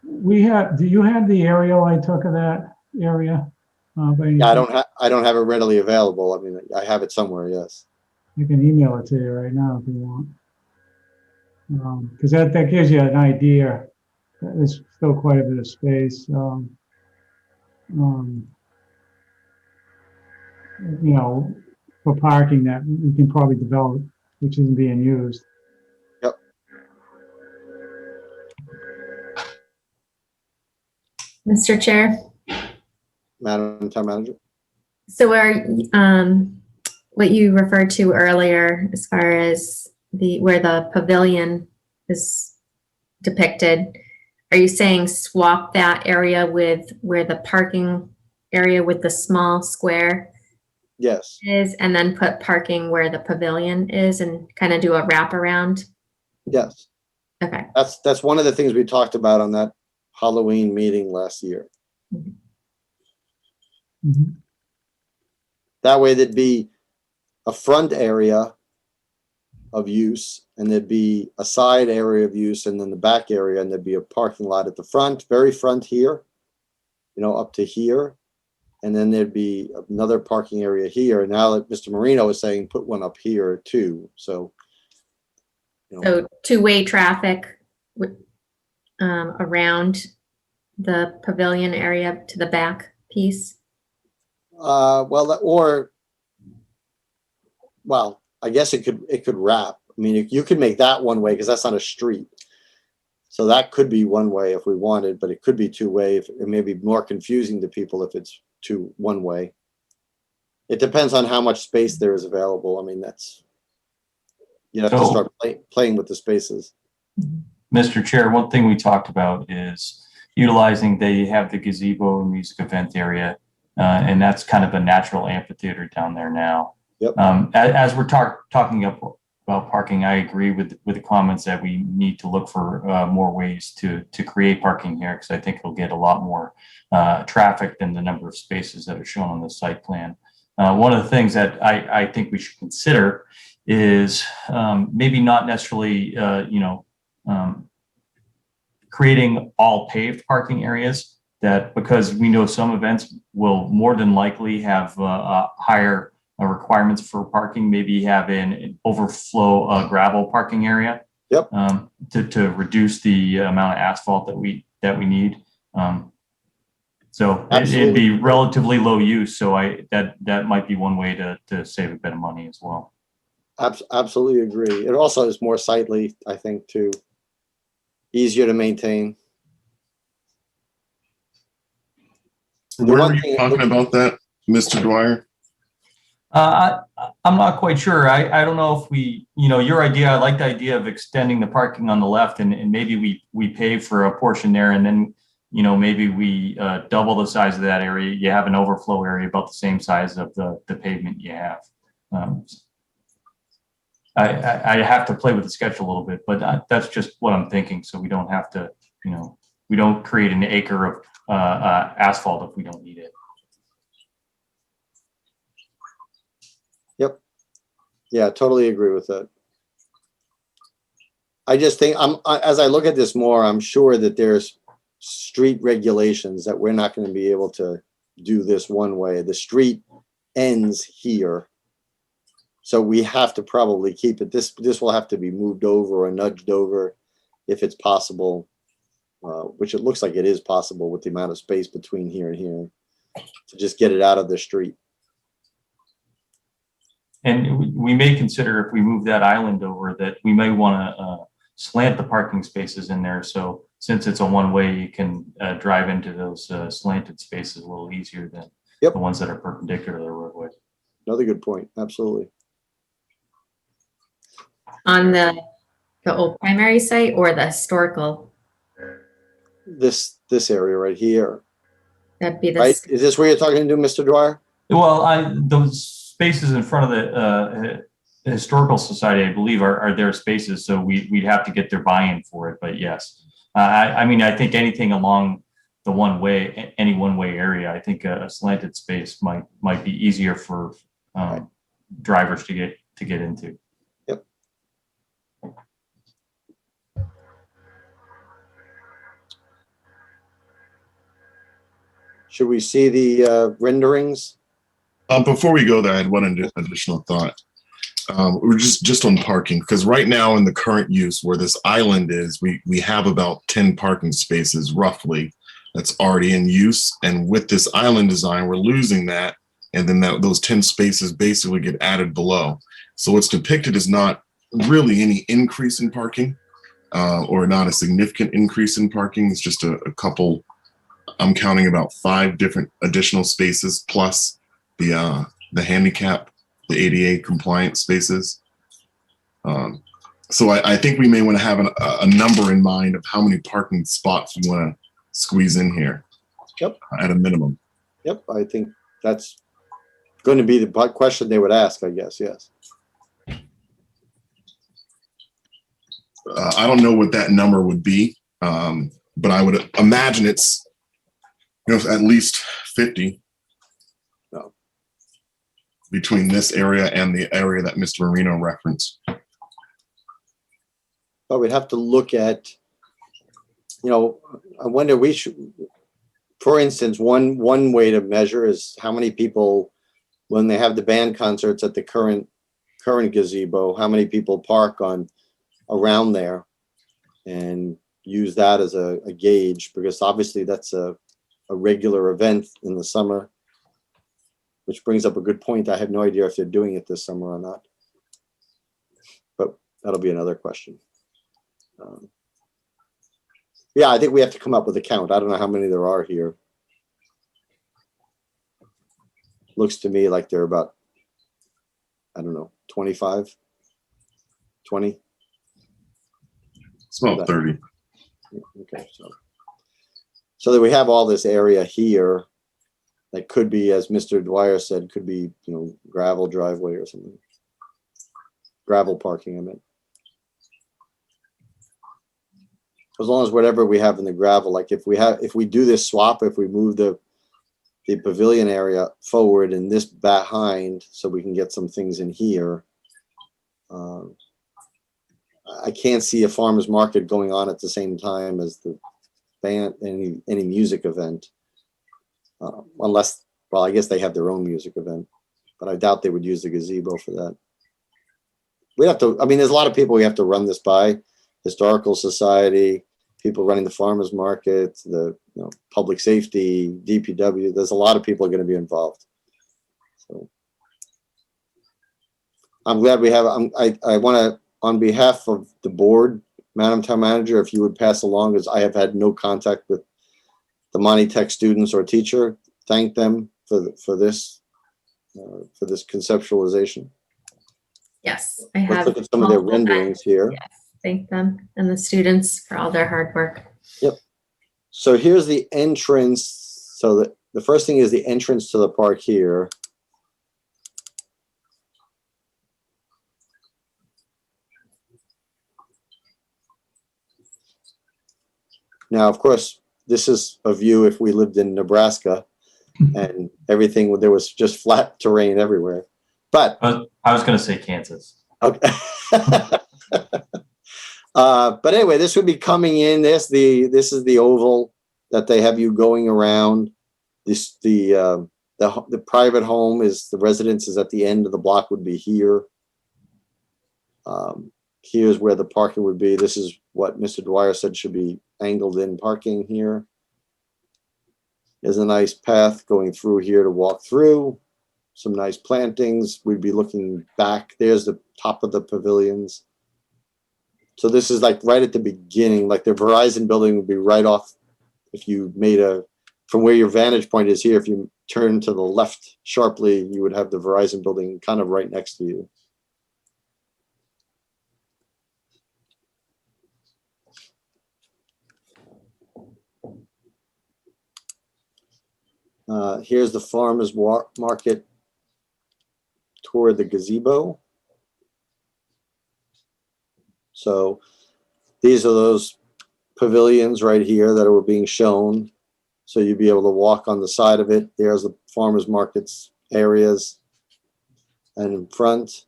Do you have the aerial I took of that area? Yeah, I don't have it readily available. I mean, I have it somewhere. Yes. I can email it to you right now if you want. Because that gives you an idea. There's still quite a bit of space. For parking that we can probably develop, which isn't being used. Yep. Mr. Chair, Madam Town Manager. so what you referred to earlier as far as where the pavilion is depicted, are you saying swap that area with where the parking area with the small square Yes. is, and then put parking where the pavilion is, and kind of do a wraparound? Yes. Okay. That's one of the things we talked about on that Halloween meeting last year. Mhm. That way there'd be a front area of use, and there'd be a side area of use, and then the back area, and there'd be a parking lot at the front, very front here, up to here. And then there'd be another parking area here. Now that Mr. Marino is saying, put one up here too. So, So two-way traffic around the pavilion area to the back piece? Well, I guess it could wrap. I mean, you could make that one way because that's not a street. So that could be one way if we wanted, but it could be two-way. It may be more confusing to people if it's one way. It depends on how much space there is available. I mean, you have to So- start playing with the spaces. Mr. Chair, one thing we talked about is utilizing, they have the gazebo and music event area, and that's kind of a natural amphitheater down there now. Yep. As we're talking about parking, I agree with the comments that we need to look for more ways to create parking here, because I think it'll get a lot more traffic than the number of spaces that are shown on the site plan. One of the things that I think we should consider is maybe not necessarily, creating all paved parking areas, that because we know some events will more than likely have higher requirements for parking, maybe have an overflow gravel parking area. Yep. To reduce the amount of asphalt that we need. So it'd be relatively low use. So that might be one way to save a bit of money as well. Absolutely agree. It also is more sightly, I think, too. Easier to maintain. Where one were you thing- talking about that, Mr. Dwyer? I'm not quite sure. I don't know if your idea, I like the idea of extending the parking on the left, and maybe we pay for a portion there, and then, maybe we double the size of that area. You have an overflow area about the same size of the pavement you have. I have to play with the sketch a little bit, but that's just what I'm thinking. So we don't have to, we don't create an acre of asphalt if we don't need it. Yeah, totally agree with that. I just think as I look at this more, I'm sure that there's street regulations that we're not going to be able to do this one way. The street ends here. So we have to probably keep it. This will have to be moved over or nudged over if it's possible, which it looks like it is possible with the amount of space between here and here, to just get it out of the street. And we may consider, if we move that island over, that we may want to slant the parking spaces in there. So since it's a one-way, you can drive into those slanted spaces a little easier than Yep. the ones that are perpendicular to the roadway. Another good point. Absolutely. On the old primary site or the historical? This area right here, That'd be right? the, Is this where you're talking to, Mr. Dwyer? Well, those spaces in front of the Historical Society, I believe, are their spaces. So we'd have to get their buy-in for it. But yes, I mean, I think anything along the any one-way area, I think a slanted space might be easier for drivers to get into. Yep. Should we see the renderings? Before we go there, I had one additional thought. We're just on parking, because right now in the current use where this island is, we have about 10 parking spaces roughly that's already in use. And with this island design, we're losing that. And then those 10 spaces basically get added below. So what's depicted is not really any increase in parking, or not a significant increase in parking. It's just a couple, I'm counting about 5 different additional spaces plus the handicap, the ADA compliant spaces. So I think we may want to have a number in mind of how many parking spots we want to squeeze in here. Yep. At a minimum. Yep, I think that's going to be the question they would ask, I guess. Yes. I don't know what that number would be, but I would imagine it's at least 50. No. Between this area and the area that Mr. Marino referenced. But we'd have to look at, I wonder, for instance, one way to measure is how many people, when they have the band concerts at the current gazebo, how many people park around there, and use that as a gauge, because obviously that's a regular event in the summer, which brings up a good point. I have no idea if they're doing it this summer or not, but that'll be another question. Yeah, I think we have to come up with a count. I don't know how many there are here. Looks to me like they're about, I don't know, 25, 20. It's about 30. Okay, so that we have all this area here that could be, as Mr. Dwyer said, could be, you know, gravel driveway or something. Gravel parking, I meant. As long as whatever we have in the gravel, like if we do this swap, if we move the pavilion area forward and this behind, so we can get some things in here. I can't see a farmer's market going on at the same time as the band, any music event. Unless, well, I guess they have their own music event, but I doubt they would use the gazebo for that. We have to, I mean, there's a lot of people we have to run this by. Historical Society, people running the farmers market, the public safety, DPW. There's a lot of people are going to be involved. So I'm glad we have, I want to, on behalf of the board, Madam Town Manager, if you would pass along, as I have had no contact with the Monty Tech students or teacher, thank them for this conceptualization. Yes, I Let's have. look at some of their multiple times. renderings here. Yes, thank them and the students for all their hard work. So here's the entrance. So the first thing is the entrance to the park here. Now, of course, this is a view if we lived in Nebraska and everything, there was just flat terrain everywhere. But I was going to say Kansas. okay. But anyway, this would be coming in. This is the oval that they have you going around. The private home is, the residence is at the end of the block, would be here. Here's where the parking would be. This is what Mr. Dwyer said should be angled in parking here. There's a nice path going through here to walk through. Some nice plantings. We'd be looking back. There's the top of the pavilions. So this is like right at the beginning, like the Verizon building would be right off. If you made from where your vantage point is here, if you turn to the left sharply, you would have the Verizon building kind of right next to you. Here's the farmers market toward the gazebo. So these are those pavilions right here that were being shown. So you'd be able to walk on the side of it. There's the farmers markets areas. And in front,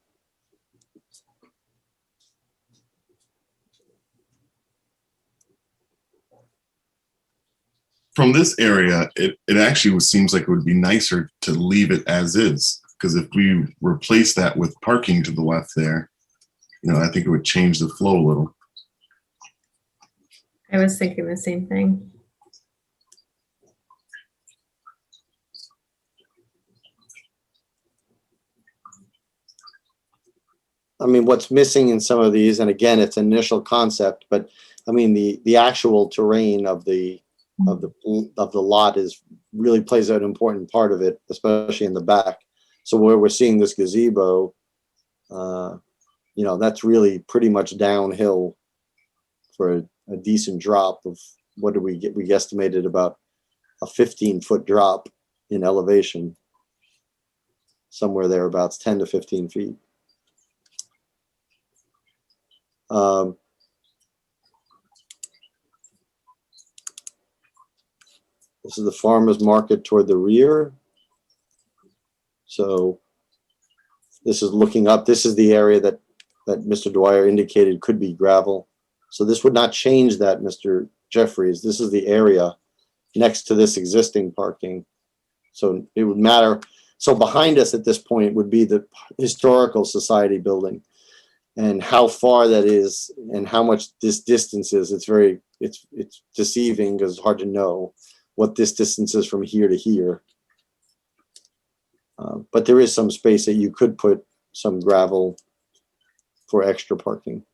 From this area, it actually seems like it would be nicer to leave it as is, because if we replace that with parking to the left there, I think it would change the flow a little. I was thinking the same thing. I mean, what's missing in some of these, and again, it's initial concept, but I mean, the actual terrain of the lot really plays an important part of it, especially in the back. So where we're seeing this gazebo, that's really pretty much downhill for a decent drop of, what do we get? We estimated about a 15-foot drop in elevation, somewhere thereabouts, 10 to 15 feet. This is the farmers market toward the rear. So this is looking up. This is the area that Mr. Dwyer indicated could be gravel. So this would not change that, Mr. Jeffries. This is the area next to this existing parking. So it would matter. So behind us at this point would be the Historical Society building, and how far that is and how much this distance is. It's deceiving because it's hard to know what this distance is from here to here. But there is some space that you could put some gravel for extra parking.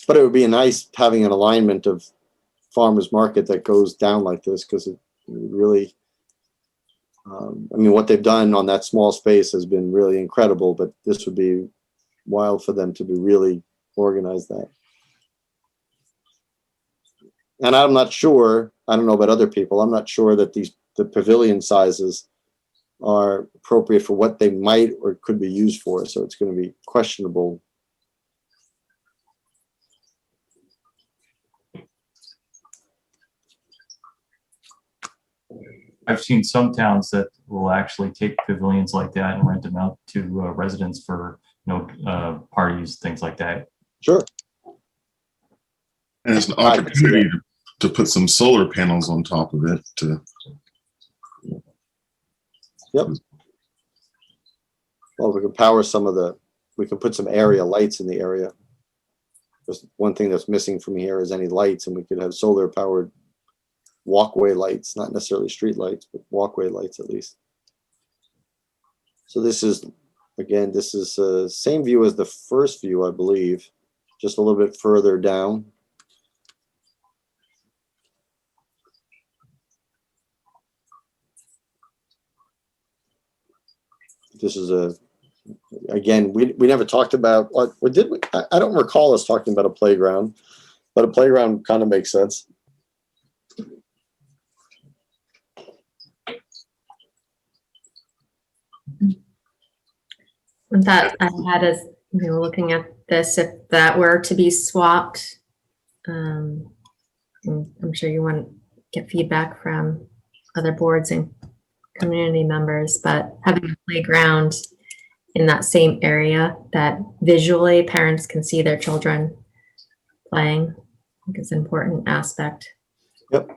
But it would be nice having an alignment of farmers market that goes down like this, because it really, I mean, what they've done on that small space has been really incredible, but this would be wild for them to be really organize that. And I'm not sure, I don't know about other people, I'm not sure that the pavilion sizes are appropriate for what they might or could be used for. So it's going to be questionable. I've seen some towns that will actually take pavilions like that and rent them out to residents for, parties, things like that. Sure. And it's an I can see opportunity to put some solar panels on top of it to. Yep. Well, we can power we can put some area lights in the area. Just one thing that's missing from here is any lights, and we could have solar powered walkway lights, not necessarily street lights, but walkway lights at least. So this is, again, this is same view as the first view, I believe, just a little bit further down. This is again, we never talked about, or did we? I don't recall us talking about a playground, but a playground kind of makes sense. One thought I had is, looking at this, if that were to be swapped, I'm sure you want to get feedback from other boards and community members, but having a playground in that same area that visually parents can see their children playing, I think is an important aspect. Yep.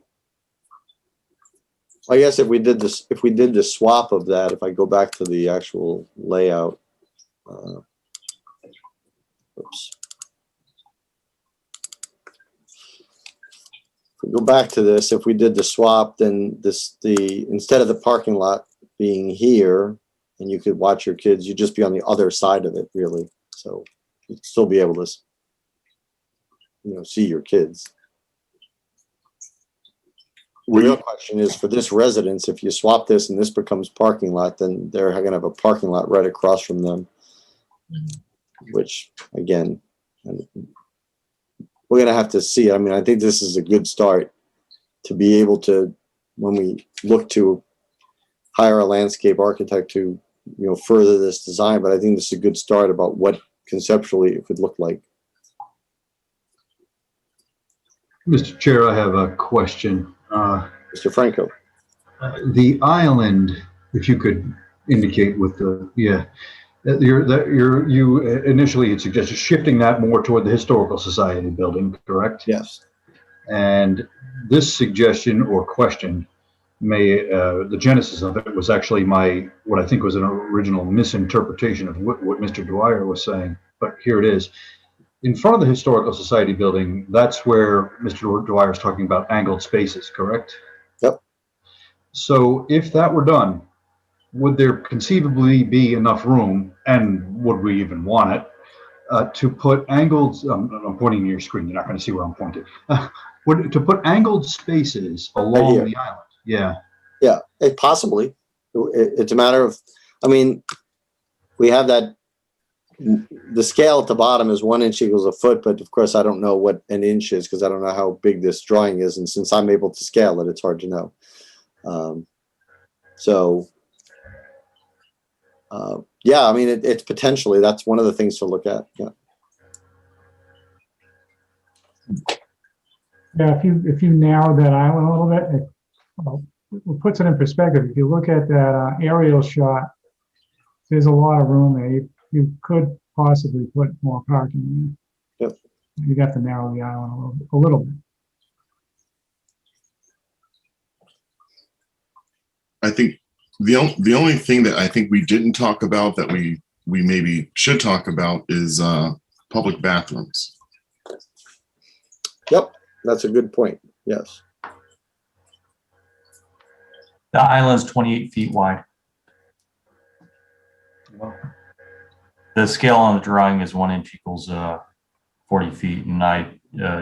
I guess if we did the swap of that, if I go back to the actual layout, oops. If we go back to this, if we did the swap, then instead of the parking lot being here and you could watch your kids, you'd just be on the other side of it, really. So you'd still be able to, see your kids. The real question is, for this residence, if you swap this and this becomes parking lot, then they're going to have a parking lot right across from them, which, again, we're going to have to see. I mean, I think this is a good start to be able to, when we look to hire a landscape architect to, further this design, but I think this is a good start about what conceptually it could look like. Mr. Chair, I have a question. Mr. Franco. The island, if you could indicate with you initially had suggested shifting that more toward the Historical Society building, correct? Yes. And this suggestion or question the genesis of it was actually what I think was an original misinterpretation of what Mr. Dwyer was saying, but here it is. In front of the Historical Society building, that's where Mr. Dwyer is talking about angled spaces, correct? Yep. So if that were done, would there conceivably be enough room, and would we even want it, to put angled, I'm pointing to your screen, you're not going to see where I'm pointing, to put angled spaces along the island? Yeah. Yeah, possibly. It's a matter of, I mean, we have that, the scale at the bottom is 1 inch equals a foot, but of course I don't know what an inch is because I don't know how big this drawing is, and since I'm able to scale it, it's hard to know. Yeah, I mean, it's potentially, that's one of the things to look at. Yeah. Yeah, if you narrow that island a little bit, it puts it in perspective. If you look at that aerial shot, there's a lot of room there. You could possibly put more parking there. Yep. You got to narrow the island a little bit. I think the only thing that I think we didn't talk about that we maybe should talk about is public bathrooms. Yep, that's a good point. Yes. The island's 28 feet wide. The scale on the drawing is 1 inch equals 4 40 feet, and I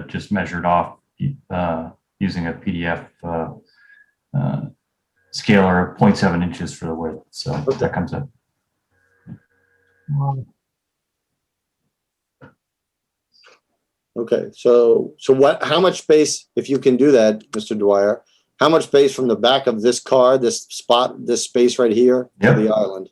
just measured off using a PDF scaler of 0.7 inches for the width. So that comes up. Wow. Okay, so how much space, if you can do that, Mr. Dwyer, how much space from the back of this car, this space right here to Yep. the island?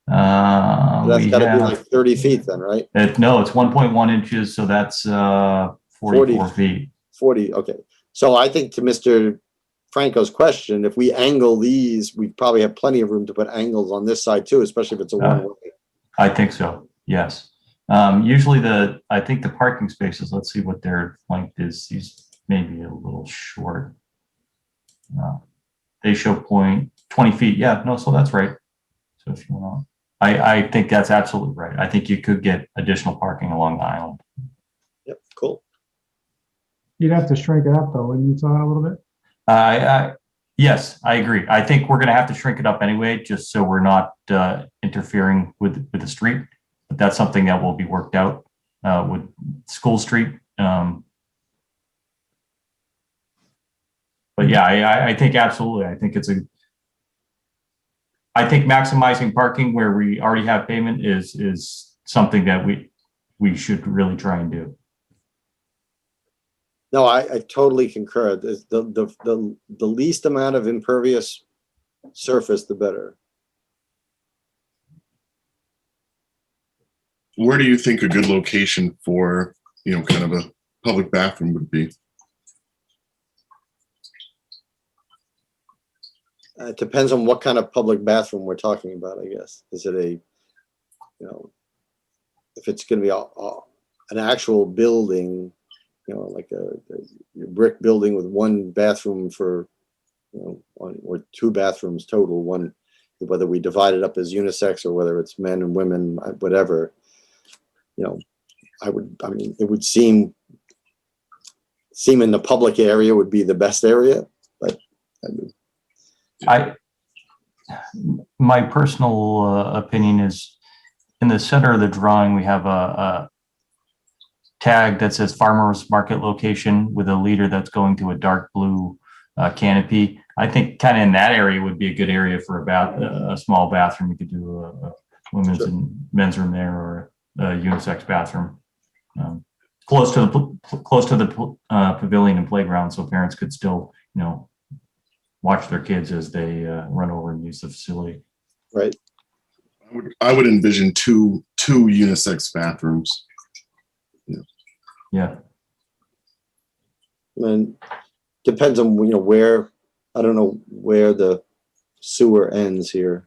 We That's gotta be like have, 30 feet then, right? no, it's 1.1 inches, so that's 44 feet. 40, okay. So I think to Mr. Franco's question, if we angle these, we probably have plenty of room to put angles on this side too, especially if it's a one-way. I think so, yes. Usually I think the parking spaces, let's see what their length is. These may be a little short. They show 20 feet. Yeah, no, so that's right. So if you want, I think that's absolutely right. I think you could get additional parking along the island. Yep, cool. You'd have to shrink it up though, wouldn't you, Todd, a little bit? Yes, I agree. I think we're going to have to shrink it up anyway, just so we're not interfering with the street. But that's something that will be worked out with School Street. But yeah, I think absolutely. I think maximizing parking where we already have pavement is something that we should really try and do. No, I totally concur. The least amount of impervious surface, the better. Where do you think a good location for, kind of a public bathroom would be? It depends on what kind of public bathroom we're talking about, I guess. Is it if it's going to be an actual building, like a brick building with one bathroom for, one or two bathrooms total, one, whether we divide it up as unisex or whether it's men and women, whatever, it would seem in the public area would be the best area, but My personal opinion is in the center of the drawing, we have a tag that says farmers market location with a leader that's going to a dark blue canopy. I think kind of in that area would be a good area for a small bathroom. You could do a women's and men's room there, or a unisex bathroom. Close to the pavilion and playground, so parents could still, watch their kids as they run over and use the facility. right. I would envision two unisex bathrooms. Yeah. And depends on, where, I don't know where the sewer ends here,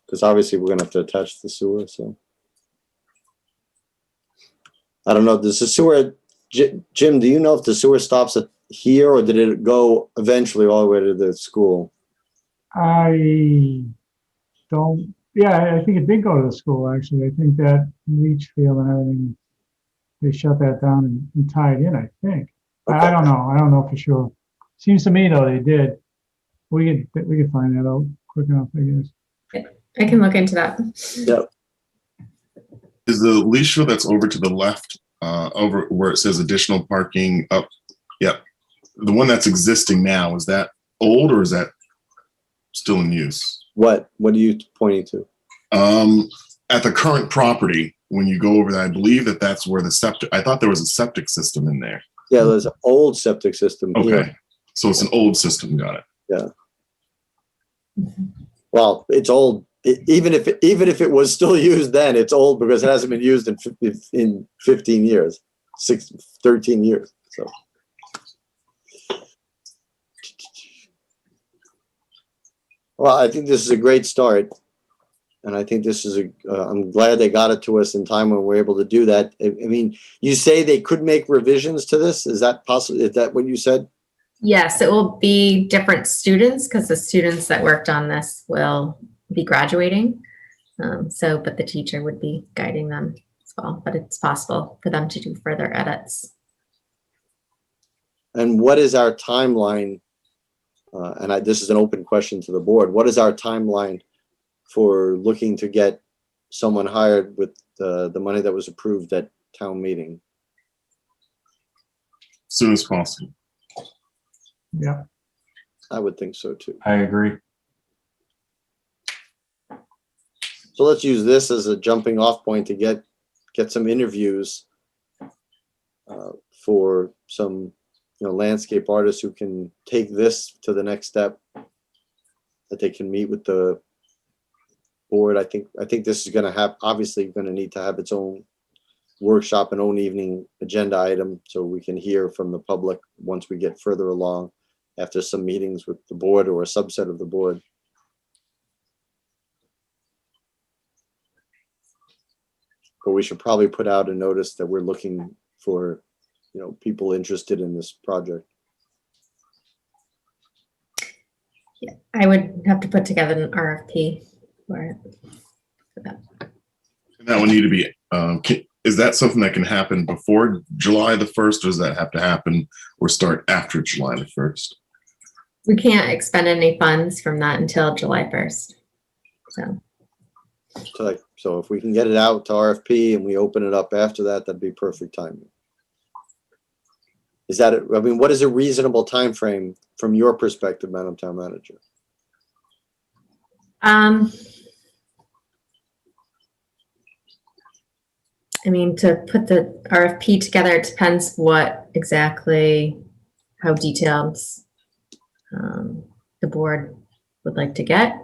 because obviously we're gonna have to attach the sewer, so. I don't know, does the sewer, Jim, do you know if the sewer stops at here, or did it go eventually all the way to the school? I don't, yeah, I think it did go to the school, actually. I think that leach field and everything, they shut that down and tied in, I think. I Okay. don't know. I don't know for sure. Seems to me though they did. We could find that out quick enough, I guess. I can look into that. Yep. Is the leash field that's over to the left, over where it says additional parking up? Yep. The one that's existing now, is that old or is that still in use? What are you pointing to? At the current property, when you go over there, I believe that's where the septic, I thought there was a septic system in there. Yeah, there's an old septic system here. Okay. So it's an old system. Got it. Well, it's old. Even if it was still used then, it's old because it hasn't been used in 15 years, 13 years. So. Well, I think this is a great start. And I think this is I'm glad they got it to us in time when we're able to do that. I mean, you say they could make revisions to this? Is that possible? Is that what you said? Yes, it will be different students because the students that worked on this will be graduating. But the teacher would be guiding them as well, but it's possible for them to do further edits. And what is our timeline? This is an open question to the board. What is our timeline for looking to get someone hired with the money that was approved at town meeting. Soon as possible. Yeah. I would think so too. I agree. So let's use this as a jumping off point to get some interviews for some, landscape artists who can take this to the next step, that they can meet with the board. I think this is going to have, obviously going to need to have its own workshop and own evening agenda item, so we can hear from the public once we get further along after some meetings with the board or a subset of the board. But we should probably put out a notice that we're looking for, people interested in this project. Yeah, I would have to put together an RFP for it. That would need to be, is that something that can happen before July the 1st, or does that have to happen or start after July the 1st? We can't expend any funds from that until July 1st. So if we can get it out to RFP and we open it up after that, that'd be perfect timing. Is that, what is a reasonable time frame from your perspective, Madam Town Manager? To put the RFP together, it depends what exactly, how detailed the board would like to get.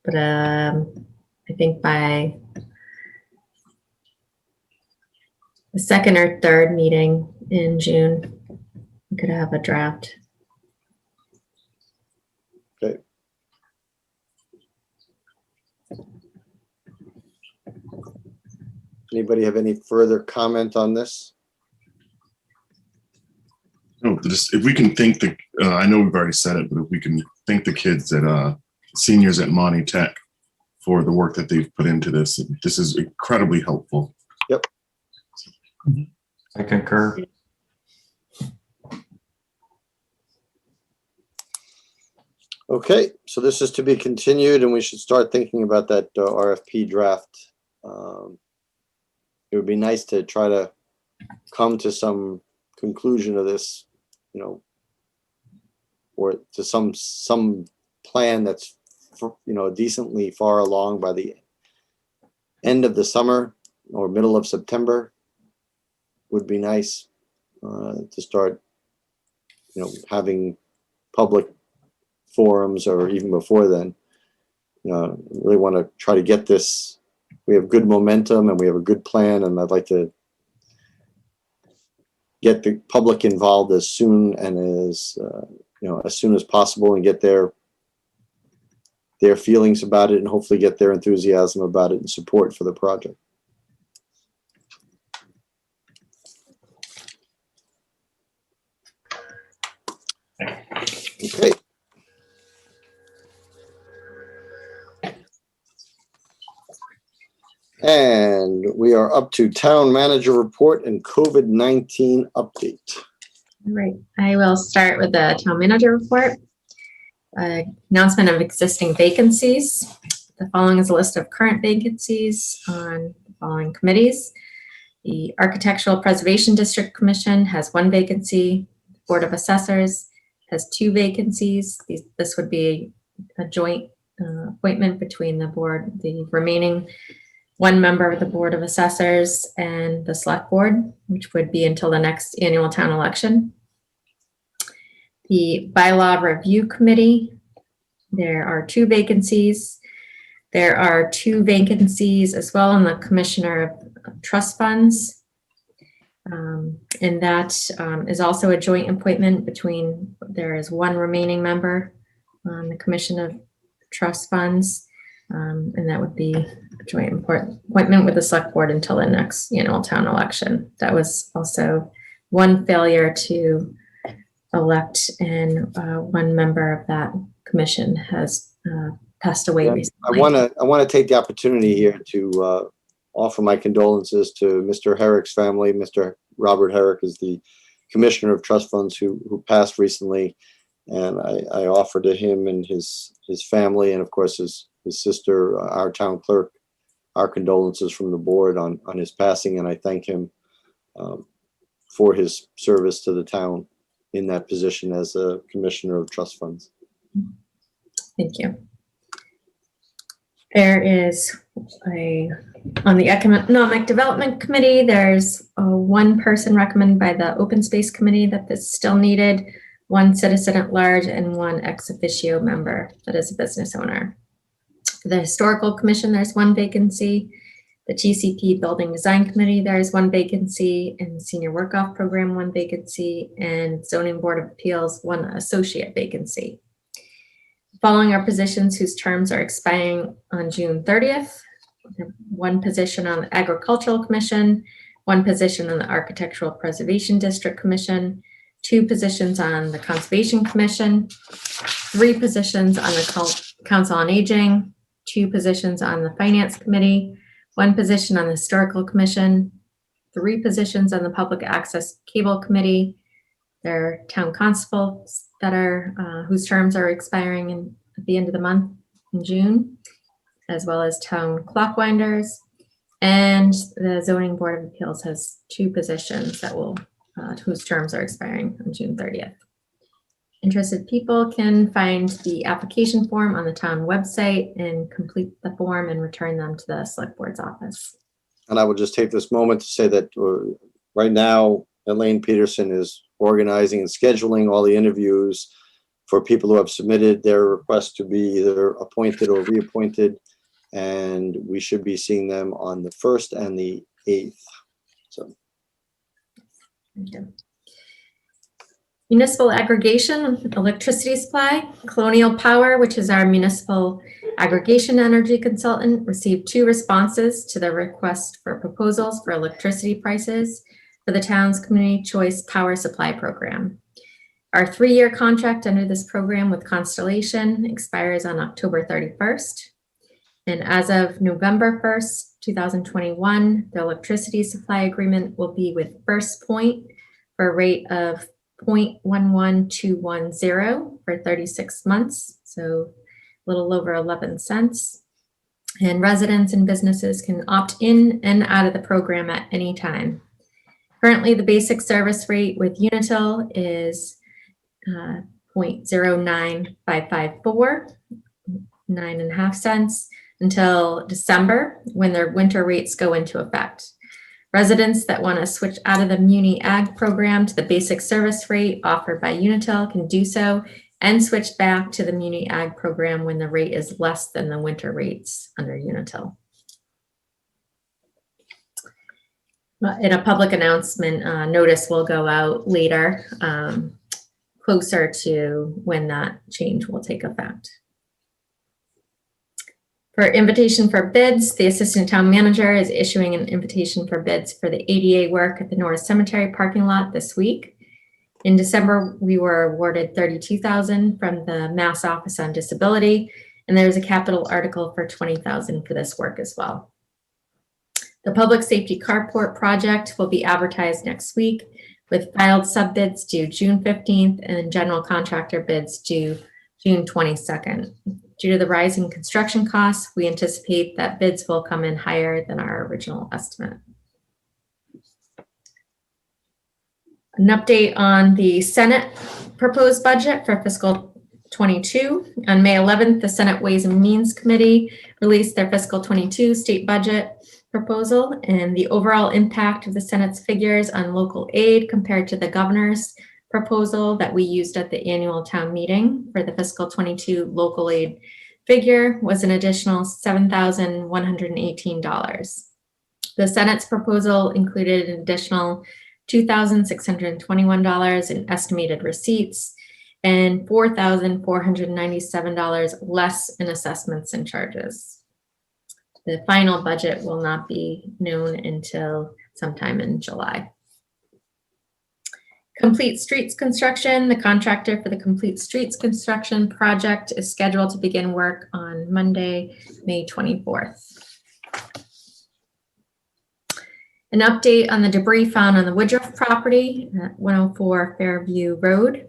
But I think by the second or third meeting in June, we could have a draft. Okay. Anybody have any further comment on this? No, just if we can thank the, I know we've already said it, but if we can thank the kids at seniors at Monty Tech for the work that they've put into this. This is incredibly helpful. Yep. I concur. Okay, so this is to be continued, and we should start thinking about that RFP draft. It would be nice to try to come to some conclusion of this, or to some plan that's, decently far along by the end of the summer or middle of September. Would be nice to start, having public forums, or even before then. Really want to try to get this. We have good momentum and we have a good plan, and I'd like to get the public involved as soon and as soon as possible, and get their feelings about it, and hopefully get their enthusiasm about it and support for the project. Okay. And we are up to town manager report and COVID-19 update. All right, I will start with the town manager report. Announcement of existing vacancies. The following is a list of current vacancies on the following committees. The Architectural Preservation District Commission has 1 vacancy. Board of Assessors has 2 vacancies. This would be a joint appointment between the board, the remaining 1 member of the Board of Assessors, and the Select Board, which would be until the next annual town election. The Bylaw Review Committee, there are 2 vacancies. There are 2 vacancies as well in the Commissioner of Trust Funds. And that is also a joint appointment between, there is 1 remaining member on the Commission of Trust Funds. And that would be a joint appointment with the Select Board until the next annual town election. That was also 1 failure to elect, and 1 member of that commission has passed away recently. I want to take the opportunity here to offer my condolences to Mr. Herrick's family. Mr. Robert Herrick is the Commissioner of Trust Funds who passed recently, and I offer to him and his family, and of course his sister, our town clerk, our condolences from the board on his passing, and I thank him for his service to the town in that position as a commissioner of trust funds. Thank you. There is on the Economic Development Committee, there's one person recommended by the Open Space Committee that is still needed, one citizen at large, and one ex officio member that is a business owner. For the Historical Commission, there's one vacancy. The TCP Building Design Committee, there's one vacancy. In the Senior Work-Off Program, one vacancy. And Zoning Board of Appeals, one associate vacancy. Following our positions whose terms are expiring on June 30th, one position on the Agricultural Commission, one position on the Architectural Preservation District Commission, 2 positions on the Conservation Commission, 3 positions on the Council on Aging, 2 positions on the Finance Committee, 1 position on the Historical Commission, 3 positions on the Public Access Cable Committee. There are town constables that are whose terms are expiring at the end of the month in June, as well as town clockwinders. And the Zoning Board of Appeals has 2 positions that will whose terms are expiring on June 30th. Interested people can find the application form on the town website and complete the form and return them to the Select Board's office. And I will just take this moment to say that right now, Elaine Peterson is organizing and scheduling all the interviews for people who have submitted their request to be either appointed or reappointed. And we should be seeing them on the 1st and the 8th. So. Thank you. Municipal aggregation, electricity supply. Colonial Power, which is our municipal aggregation energy consultant, received 2 responses to the request for proposals for electricity prices for the town's community choice power supply program. Our 3-year contract under this program with Constellation expires on October 31st. And as of November 1st, 2021, the electricity supply agreement will be with First Point for a rate of 0.11210 for 36 months, so a little over 11 cents. And residents and businesses can opt in and out of the program at any time. Currently, the basic service rate with Unitil is 0.09554, 9.5 cents, until December when their winter rates go into effect. Residents that want to switch out of the Muni Ag program to the basic service rate offered by Unitil can do so and switch back to the Muni Ag program when the rate is less than the winter rates under Unitil. In a public announcement, notice will go out later, closer to when that change will take effect. For invitation for bids, the assistant town manager is issuing an invitation for bids for the ADA work at the Norris Cemetery parking lot this week. In December, we were awarded $32,000 from the Mass Office on Disability, and there's a capital article for $20,000 for this work as well. The public safety carport project will be advertised next week with filed sub-bids due June 15th and general contractor bids due June 22nd. Due to the rising construction costs, we anticipate that bids will come in higher than our original estimate. An update on the Senate proposed budget for fiscal 22. On May 11th, the Senate Ways and Means Committee released their fiscal 22 state budget proposal, and the overall impact of the Senate's figures on local aid compared to the governor's proposal that we used at the annual town meeting for the fiscal 22 local aid figure was an additional $7,118. The Senate's proposal included an additional $2,621 in estimated receipts and $4,497 less in assessments and charges. The final budget will not be known until sometime in July. Complete Streets Construction, the contractor for the Complete Streets Construction project is scheduled to begin work on Monday, May 24th. An update on the debris found on the Woodruff property at 104 Fairview Road.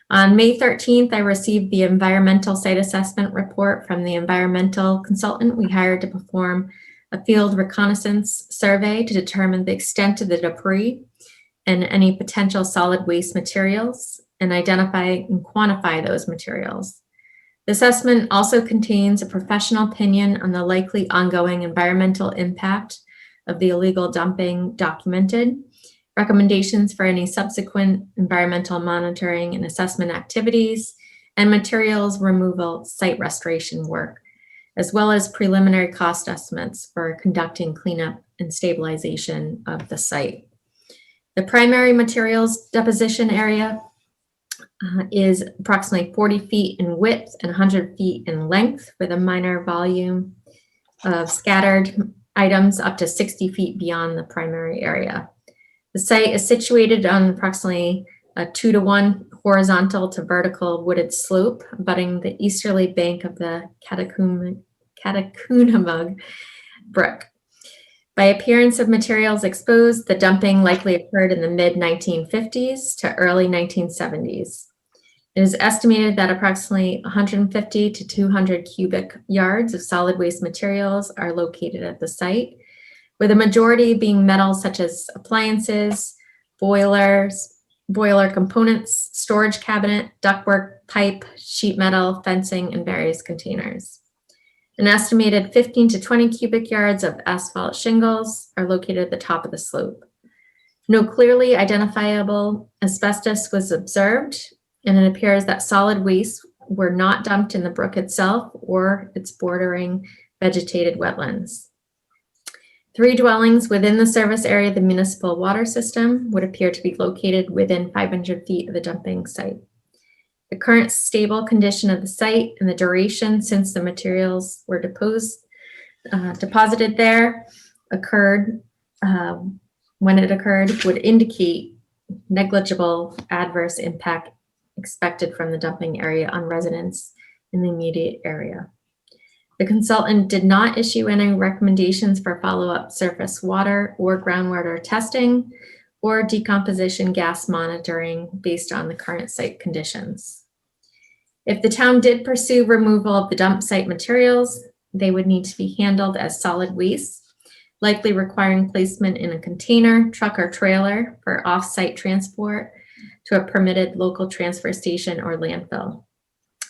On May 13th, I received the environmental site assessment report from the environmental consultant we hired to perform a field reconnaissance survey to determine the extent of the debris and any potential solid waste materials, and identify and quantify those materials. The assessment also contains a professional opinion on the likely ongoing environmental impact of the illegal dumping documented, recommendations for any subsequent environmental monitoring and assessment activities, and materials removal site restoration work, as well as preliminary cost estimates for conducting cleanup and stabilization of the site. The primary materials deposition area is approximately 40 feet in width and 100 feet in length, with a minor volume of scattered items up to 60 feet beyond the primary area. The site is situated on approximately a 2-to-1 horizontal to vertical wooded slope abutting the easterly bank of the Catacoonamug Brook. By appearance of materials exposed, the dumping likely occurred in the mid-1950s to early 1970s. It is estimated that approximately 150 to 200 cubic yards of solid waste materials are located at the site, with a majority being metals such as appliances, boiler components, storage cabinet, ductwork, pipe, sheet metal, fencing, and various containers. An estimated 15 to 20 cubic yards of asphalt shingles are located at the top of the slope. No clearly identifiable asbestos was observed, and it appears that solid waste were not dumped in the brook itself or its bordering vegetated wetlands. 3 dwellings within the service area of the municipal water system would appear to be located within 500 feet of the dumping site. The current stable condition of the site and the duration since the materials were deposited there occurred, when it occurred, would indicate negligible adverse impact expected from the dumping area on residents in the immediate area. The consultant did not issue any recommendations for follow-up surface water or groundwater testing or decomposition gas monitoring based on the current site conditions. If the town did pursue removal of the dump site materials, they would need to be handled as solid waste, likely requiring placement in a container, truck, or trailer for off-site transport to a permitted local transfer station or landfill.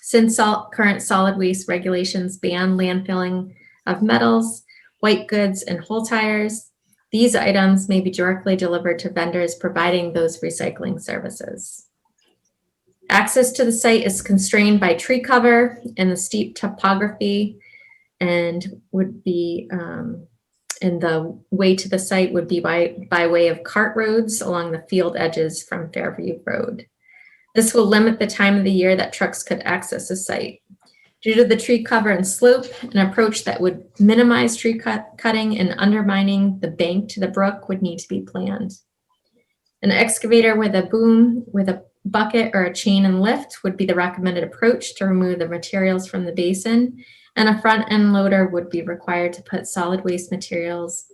Since current solid waste regulations ban landfilling of metals, white goods, and whole tires, these items may be directly delivered to vendors providing those recycling services. Access to the site is constrained by tree cover and the steep topography, and would be, and the way to the site would be by way of cart roads along the field edges from Fairview Road. This will limit the time of the year that trucks could access the site. Due to the tree cover and slope, an approach that would minimize tree cutting and undermining the bank to the brook would need to be planned. An excavator with a boom with a bucket or a chain and lift would be the recommended approach to remove the materials from the basin, and a front end loader would be required to put solid waste materials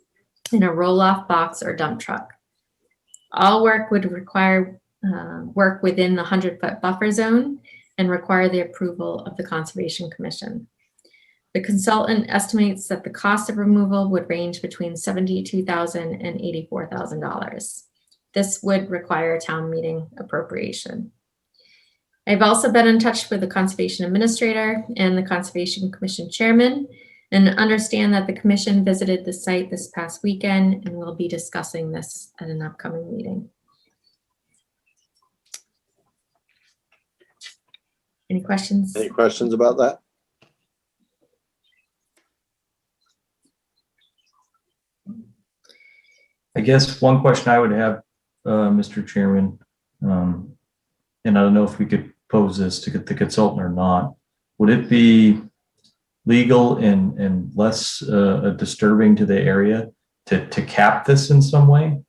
in a roll-off box or dump truck. All work would require work within the 100-foot buffer zone and require the approval of the Conservation Commission. The consultant estimates that the cost of removal would range between $72,000 and $84,000. This would require a town meeting appropriation. I've also been in touch with the Conservation Administrator and the Conservation Commission Chairman, and understand that the Commission visited the site this past weekend and will be discussing this at an upcoming meeting. Any questions? Any questions about that? I guess one question I would have, Mr. Chairman, and I don't know if we could pose this to the consultant or not. Would it be legal and less disturbing to the area to cap this in some way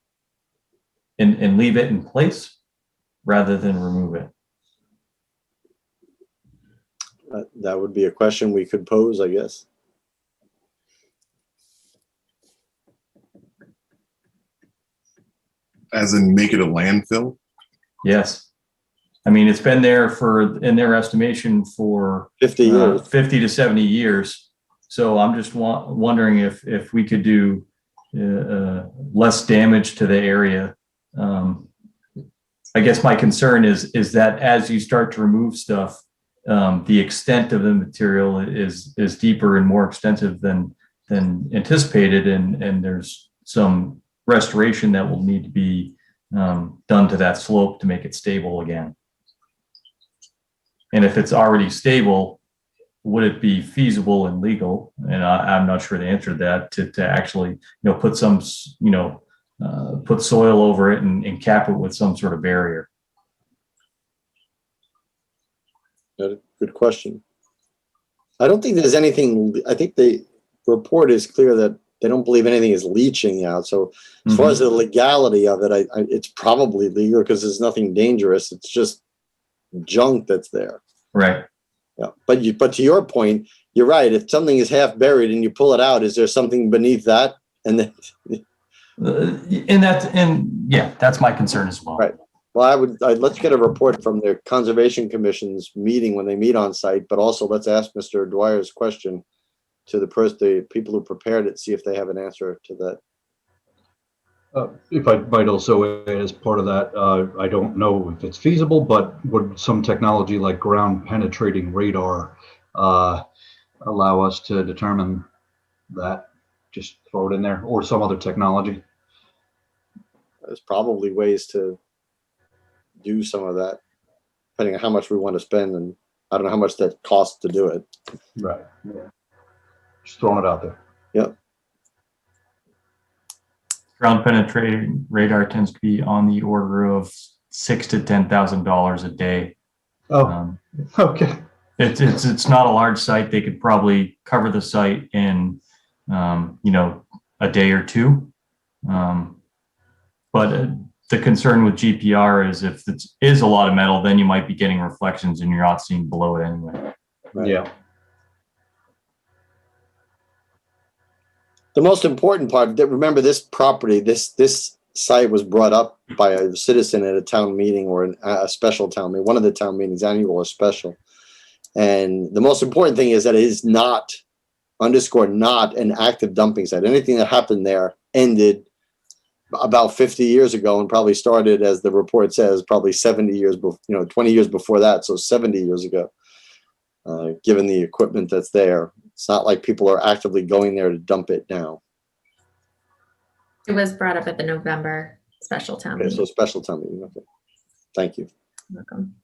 and leave it in place rather than remove it? That would be a question we could pose, I guess. As in make it a landfill? Yes. I mean, it's been there for, in their estimation, for 50 years. 50 to 70 years. So I'm just wondering if we could do less damage to the area. I guess my concern is that as you start to remove stuff, the extent of the material is deeper and more extensive than anticipated, and there's some restoration that will need to be done to that slope to make it stable again. And if it's already stable, would it be feasible and legal? And I'm not sure the answer to that, to actually, put some, put soil over it and cap it with some sort of barrier. Good question. I don't think there's anything, I think the report is clear that they don't believe anything is leaching out. So as far as the legality of it, it's probably legal because there's nothing dangerous. It's just junk that's there. Right. Yeah. But to your point, you're right. If something is half buried and you pull it out, is there something beneath that? And then that's my concern as well. Right. Well, let's get a report from the Conservation Commission's meeting when they meet on site, but also let's ask Mr. Dwyer's question to the people who prepared it, see if they have an answer to that. If I might also add as part of that, I don't know if it's feasible, but would some technology like ground penetrating radar allow us to determine that? Just throw it in there, or some other technology? There's probably ways to do some of that, depending on how much we want to spend, and I don't know how much that costs to do it. Right. Yeah. Just throwing it out there. Yep. Ground penetrating radar tends to be on the order of $6,000 to $10,000 a day. Oh, okay. It's not a large site. They could probably cover the site in a day or two. But the concern with GPR is if it is a lot of metal, then you might be getting reflections and you're not seeing below it anyway. Right. Yeah. The most important part, remember this property, this site was brought up by a citizen at a town meeting or a special town meeting, one of the town meetings, annual or special. And the most important thing is that it is not, underscore, not an active dumping site. Anything that happened there ended about 50 years ago and probably started, as the report says, probably 70 years, 20 years before that. So 70 years ago, given the equipment that's there. It's not like people are actively going there to dump it now. It was brought up at the November special town Okay, meeting. so special town meeting. Okay. Thank you. Welcome.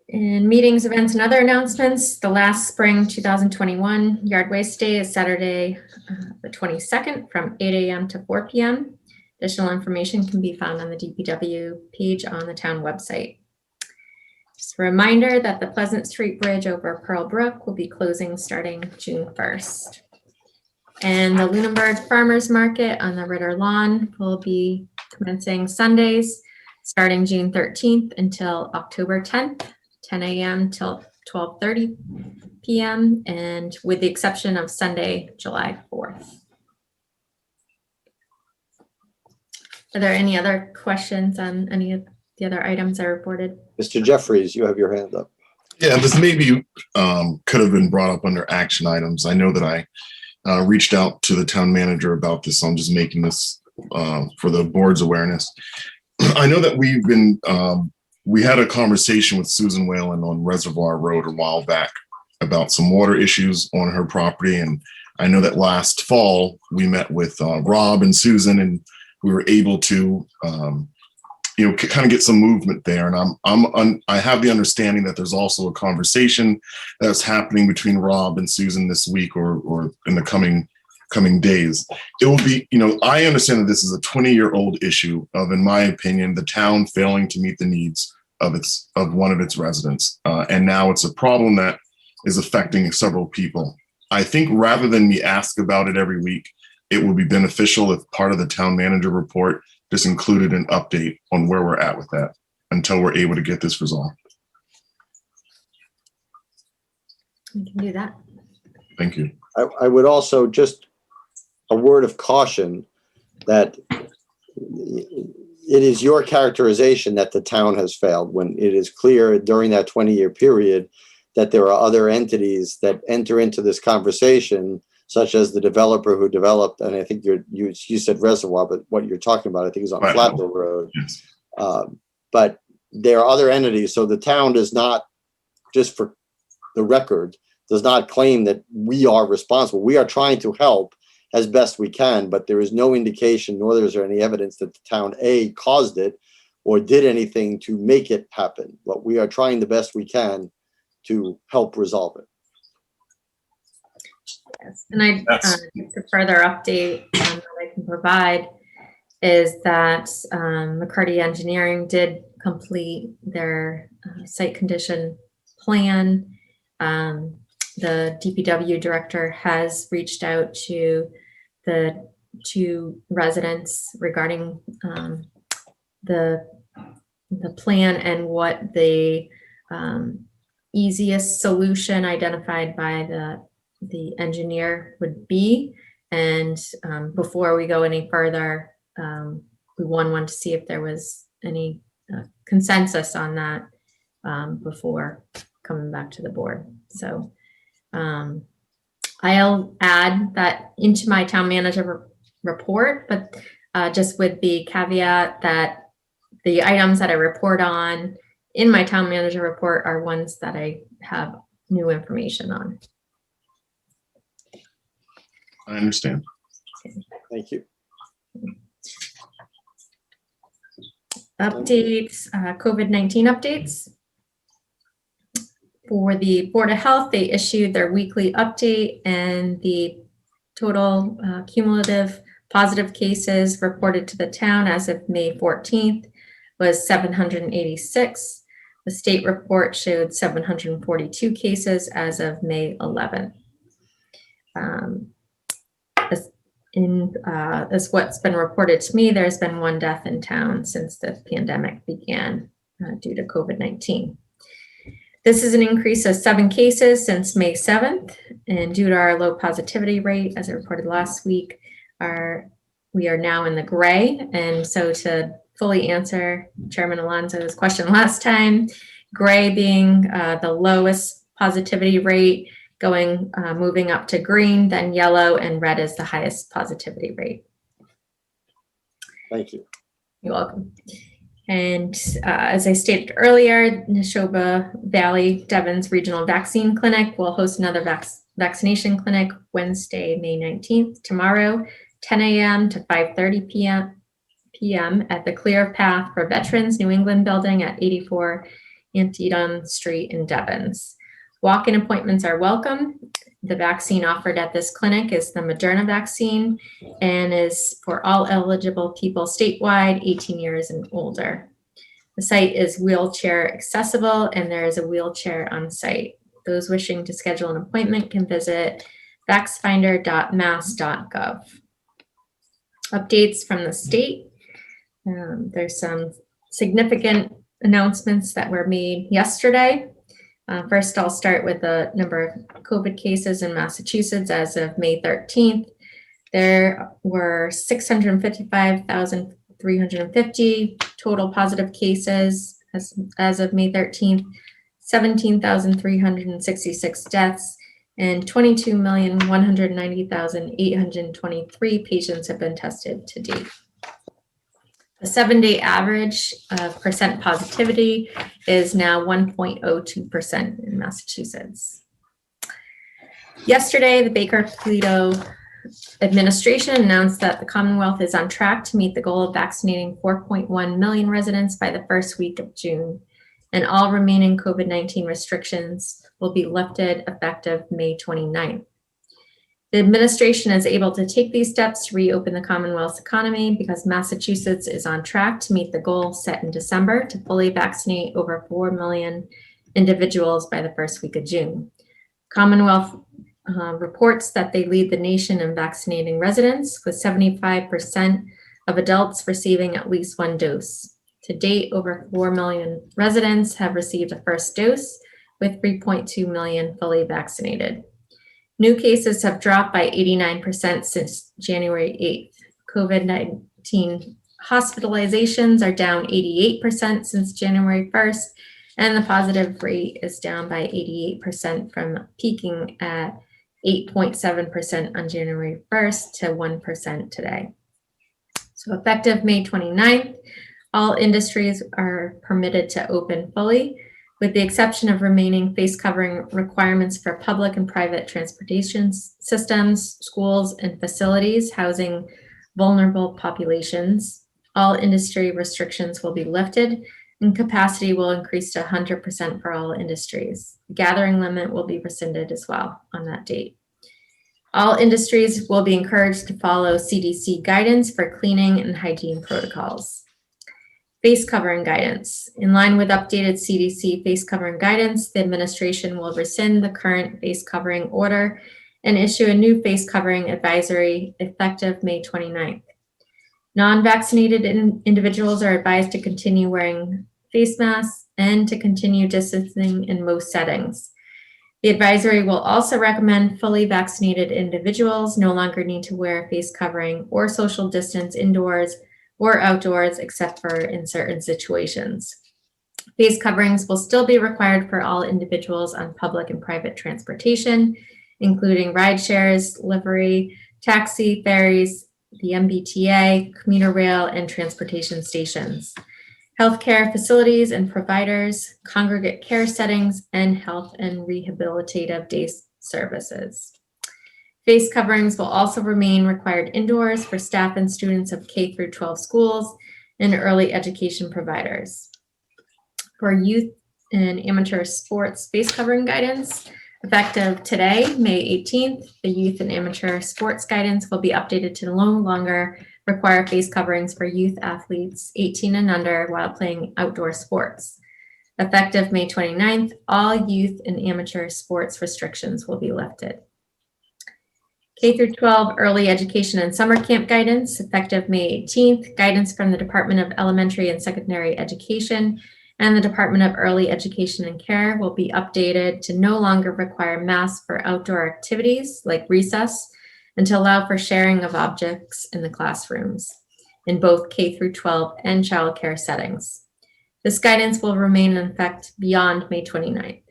In meetings, events, and other announcements, the last spring 2021 Yard Waste Day is Saturday, the 22nd from 8 a.m. to 4 p.m. Additional information can be found on the DPW page on the town website. Just a reminder that the Pleasant Street Bridge over Pearl Brook will be closing starting June 1st. And the Lunenburg Farmers Market on the Ritter Lawn will be commencing Sundays, starting June 13th until October 10th, 10 a.m. till 12:30 p.m. and with the exception of Sunday, July 4th. Are there any other questions on any of the other items I reported? Mr. Jeffries, you have your hand up. Yeah, this maybe could have been brought up under action items. I know that I reached out to the town manager about this. So I'm just making this for the board's awareness. I know that we've been, we had a conversation with Susan Whalen on Reservoir Road a while back about some water issues on her property. And I know that last fall we met with Rob and Susan, and we were able to, kind of get some movement there. And I have the understanding that there's also a conversation that's happening between Rob and Susan this week or in the coming days. It will be, I understand that this is a 20-year-old issue of, in my opinion, the town failing to meet the needs of one of its residents. And now it's a problem that is affecting several people. I think rather than me ask about it every week, it would be beneficial if part of the town manager report just included an update on where we're at with that until we're able to get this resolved. We can do that. Thank you. I would also just a word of caution that it is your characterization that the town has failed when it is clear during that 20-year period that there are other entities that enter into this conversation, such as the developer who developed, and I think you said Reservoir, but what you're talking about, I think, is on Flatville. Flatville Road. Yes. But there are other entities, so the town does not, just for the record, does not claim that we are responsible. We are trying to help as best we can, but there is no indication, nor is there any evidence that the town A caused it or did anything to make it happen. But we are trying the best we can to help resolve it. Yes. And I, That's- the further update that I can provide is that McCarty Engineering did complete their site condition plan. The DPW director has reached out to the two residents regarding the plan and what the easiest solution identified by the engineer would be. And before we go any further, we wanted to see if there was any consensus on that before coming back to the board. So I'll add that into my town manager report, but just with the caveat that the items that I report on in my town manager report are ones that I have new information on. I understand. Thank you. Updates, COVID-19 updates. For the Board of Health, they issued their weekly update, and the total cumulative positive cases reported to the town as of May 14th was 786. The state report showed 742 cases as of May 11th. As what's been reported to me, there's been one death in town since the pandemic began due to COVID-19. This is an increase of 7 cases since May 7th, and due to our low positivity rate, as I reported last week, we are now in the gray. And so to fully answer Chairman Alonso's question last time, gray being the lowest positivity rate, moving up to green, then yellow, and red is the highest positivity rate. Thank you. You're welcome. And as I stated earlier, Neshoba Valley Devon's Regional Vaccine Clinic will host another vaccination clinic Wednesday, May 19th, tomorrow, 10 a.m. to 5:30 p.m. at the Clear Path for Veterans New England building at 84 Antietam Street in Devons. Walk-in appointments are welcome. The vaccine offered at this clinic is the Moderna vaccine and is for all eligible people statewide, 18 years and older. The site is wheelchair accessible and there is a wheelchair on site. Those wishing to schedule an appointment can visit vaxfinder.mass.gov. Updates from the state. There's some significant announcements that were made yesterday. First, I'll start with the number of COVID cases in Massachusetts as of May 13th. There were 655,350 total positive cases as of May 13th, 17,366 deaths, and 22,190,823 patients have been tested to date. The 7-day average of percent positivity is now 1.02% in Massachusetts. Yesterday, the Baker-Polito administration announced that the Commonwealth is on track to meet the goal of vaccinating 4.1 million residents by the first week of June, and all remaining COVID-19 restrictions will be lifted effective May 29th. The administration is able to take these steps to reopen the Commonwealth's economy because Massachusetts is on track to meet the goal set in December to fully vaccinate over 4 million individuals by the first week of June. Commonwealth reports that they lead the nation in vaccinating residents, with 75% of adults receiving at least 1 dose. To date, over 4 million residents have received a first dose, with 3.2 million fully vaccinated. New cases have dropped by 89% since January 8th. COVID-19 hospitalizations are down 88% since January 1st, and the positive rate is down by 88% from peaking at 8.7% on January 1st to 1% today. So effective May 29th, all industries are permitted to open fully, with the exception of remaining face covering requirements for public and private transportation systems, schools, and facilities housing vulnerable populations. All industry restrictions will be lifted, and capacity will increase to 100% for all industries. The gathering limit will be rescinded as well on that date. All industries will be encouraged to follow CDC guidance for cleaning and hygiene protocols. Face covering guidance. In line with updated CDC face covering guidance, the administration will rescind the current face covering order and issue a new face covering advisory effective May 29th. Non-vaccinated individuals are advised to continue wearing face masks and to continue distancing in most settings. The advisory will also recommend fully vaccinated individuals no longer need to wear a face covering or social distance indoors or outdoors except for in certain situations. Face coverings will still be required for all individuals on public and private transportation, including ride shares, livery, taxi, ferries, the MBTA, commuter rail, and transportation stations, healthcare facilities and providers, congregate care settings, and health and rehabilitative day services. Face coverings will also remain required indoors for staff and students of K through 12 schools and early education providers. For youth and amateur sports face covering guidance, effective today, May 18th, the youth and amateur sports guidance will be updated to no longer require face coverings for youth athletes 18 and under while playing outdoor sports. Effective May 29th, all youth and amateur sports restrictions will be lifted. K through 12 early education and summer camp guidance, effective May 18th, guidance from the Department of Elementary and Secondary Education and the Department of Early Education and Care will be updated to no longer require masks for outdoor activities like recess and to allow for sharing of objects in the classrooms in both K through 12 and childcare settings. This guidance will remain in effect beyond May 29th.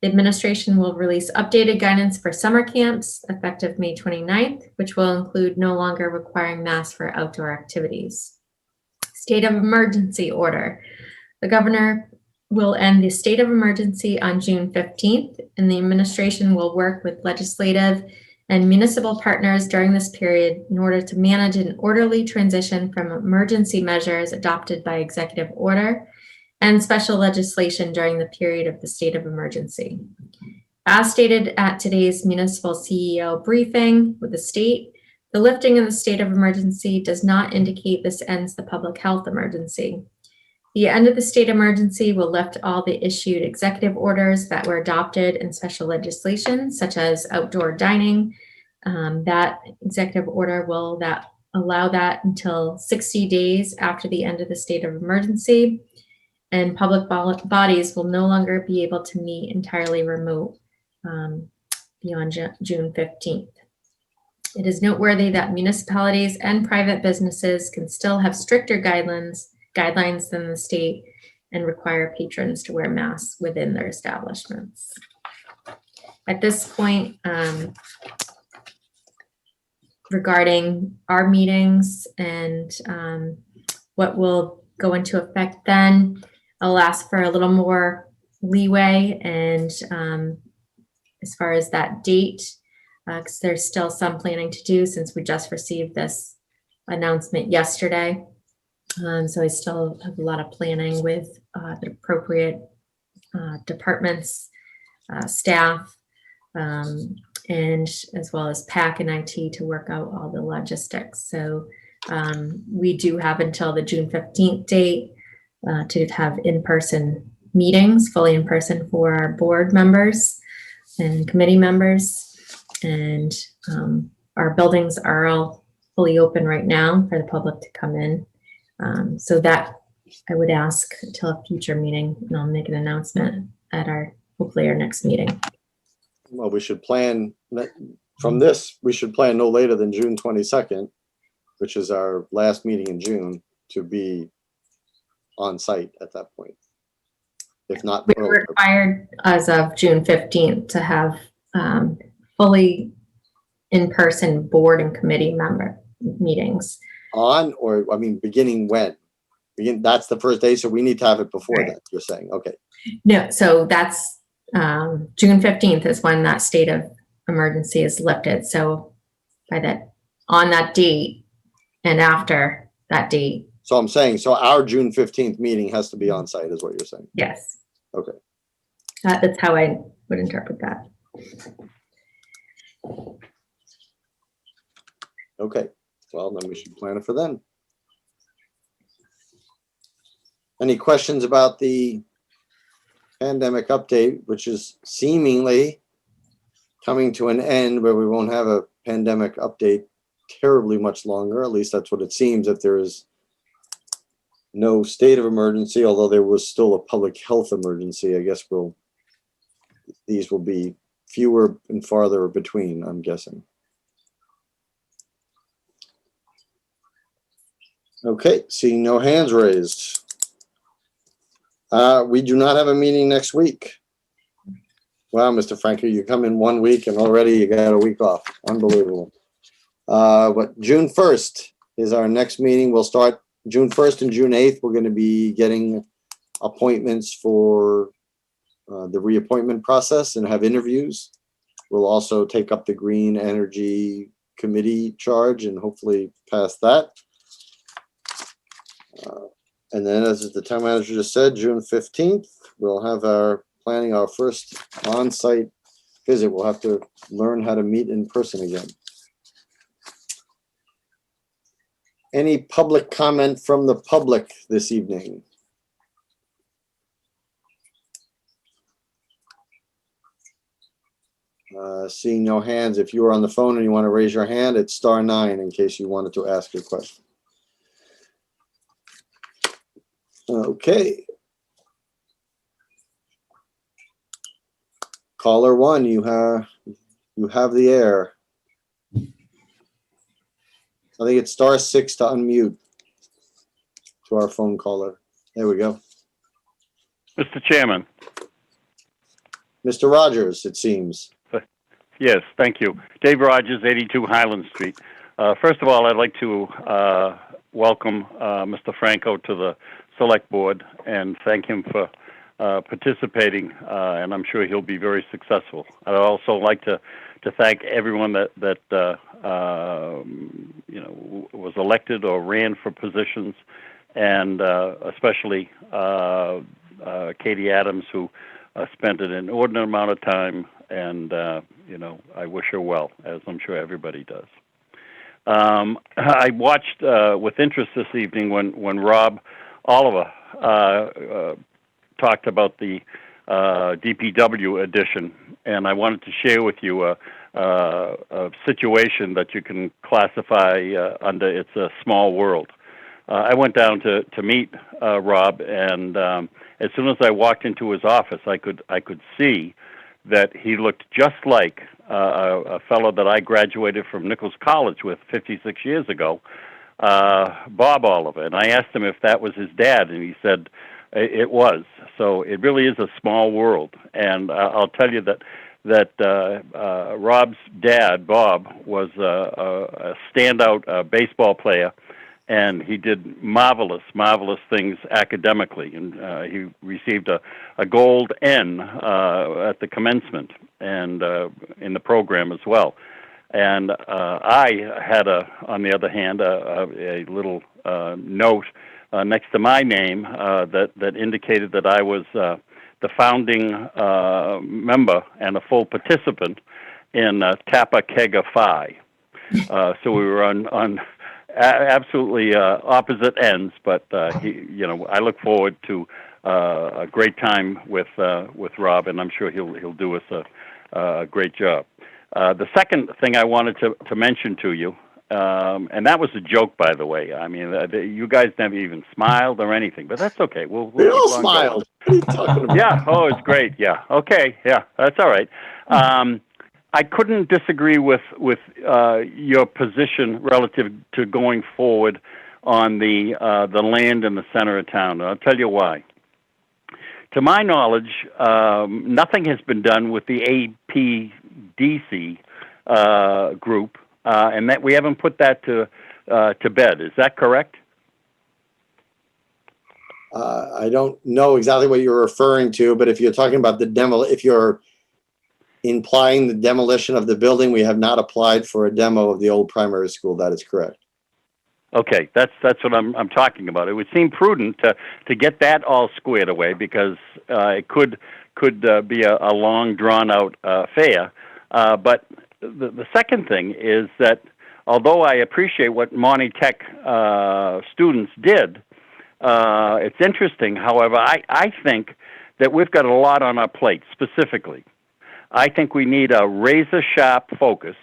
The administration will release updated guidance for summer camps effective May 29th, which will include no longer requiring masks for outdoor activities. State of emergency order. The governor will end the state of emergency on June 15th, and the administration will work with legislative and municipal partners during this period in order to manage an orderly transition from emergency measures adopted by executive order and special legislation during the period of the state of emergency. As stated at today's municipal CEO briefing with the state, the lifting of the state of emergency does not indicate this ends the public health emergency. The end of the state emergency will lift all the issued executive orders that were adopted in special legislation, such as outdoor dining. That executive order will allow that until 60 days after the end of the state of emergency. And public bodies will no longer be able to meet entirely remote beyond June 15th. It is noteworthy that municipalities and private businesses can still have stricter guidelines than the state and require patrons to wear masks within their establishments. At this point, regarding our meetings and what will go into effect then, I'll ask for a little more leeway and as far as that date, because there's still some planning to do since we just received this announcement yesterday. So I still have a lot of planning with the appropriate departments, staff, and as well as PAC and IT to work out all the logistics. So we do have until the June 15th date to have in-person meetings, fully in person for our board members and committee members. And our buildings are all fully open right now for the public to come in. So that I would ask until a future meeting, and I'll make an announcement at hopefully our next meeting. Well, we should plan from this, we should plan no later than June 22nd, which is our last meeting in June, to be on site at that point. if not We earlier. were required as of June 15th to have fully in-person board and committee member meetings. Beginning when? That's the first day, so we need to have it before Right. that, you're saying, okay. No, so that's June 15th is when that state of emergency is lifted. So on that date and after that date, So I'm saying, so our June 15th meeting has to be on site, is what you're saying. yes. Okay. That's how I would interpret that. Okay, well, then we should plan it for then. Any questions about the pandemic update, which is seemingly coming to an end, where we won't have a pandemic update terribly much longer? At least that's what it seems, if there is no state of emergency, although there was still a public health emergency. I guess these will be fewer and farther between, I'm guessing. Okay, seeing no hands raised. We do not have a meeting next week. Wow, Mr. Franco, you come in 1 week and already you got a week off. Unbelievable. But June 1st is our next meeting. We'll start June 1st and June 8th. We're going to be getting appointments for the reappointment process and have interviews. We'll also take up the Green Energy Committee charge and hopefully pass that. And then, as the town manager just said, June 15th, we'll have our first on-site visit. We'll have to learn how to meet in person again. Any public comment from the public this evening? Seeing no hands, if you are on the phone and you want to raise your hand, it's *9 in case you wanted to ask a question. Okay. Caller 1, you have the air. I think it's *6 to unmute to our phone caller. There we go. Mr. Chairman. Mr. Rogers, it seems. Yes, thank you. Dave Rogers, 82 Highland Street. First of all, I'd like to welcome Mr. Franco to the Select Board and thank him for participating, and I'm sure he'll be very successful. I'd also like to thank everyone that was elected or ran for positions, and especially Katie Adams, who spent an inordinate amount of time, and I wish her well, as I'm sure everybody does. I watched with interest this evening when Rob Oliver talked about the DPW edition, and I wanted to share with you a situation that you can classify under It's a Small World. I went down to meet Rob, and as soon as I walked into his office, I could see that he looked just like a fellow that I graduated from Nichols College with 56 years ago, Bob Oliver. And I asked him if that was his dad, and he said it was. So it really is a small world. And I'll tell you that Rob's dad, Bob, was a standout baseball player, and he did marvelous things academically. And he received a gold N at the commencement and in the program as well. And I had, on the other hand, a little note next to my name that indicated that I was the founding member and a full participant in Kappa Kega Phi. So we were on absolutely opposite ends, but I look forward to a great time with Rob, and I'm sure he'll do us a great job. The second thing I wanted to mention to you, and that was a joke, by the way. I mean, you guys never even smiled or anything, but that's okay. We'll We all keep on smiled. What are you talking about? yeah. Oh, it's great. Yeah. Okay. Yeah. That's all right. I couldn't disagree with your position relative to going forward on the land in the center of town. And I'll tell you why. to my knowledge, nothing has been done with the APDC group, and that we haven't put that to bed. Is that correct? I don't know exactly what you're referring to, but if you're talking about if you're implying the demolition of the building, we have not applied for a demo of the old primary school. That is correct. Okay, that's what I'm talking about. It would seem prudent to get that all squared away, because it could be a long drawn out affair. But the second thing is that although I appreciate what Monty Tech students did, it's interesting. However, I think that we've got a lot on our plate. Specifically, I think we need a razor-sharp focus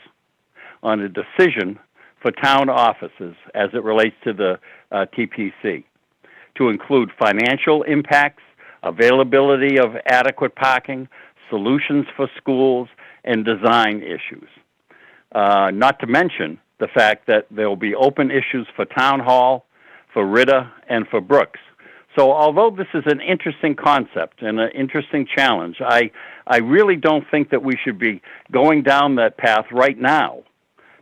on a decision for town offices as it relates to the TPC, to include financial impacts, availability of adequate parking, solutions for schools, and design issues. Not to mention the fact that there will be open issues for Town Hall, for Ritter, and for Brooks. So although this is an interesting concept and an interesting challenge, I really don't think that we should be going down that path right now,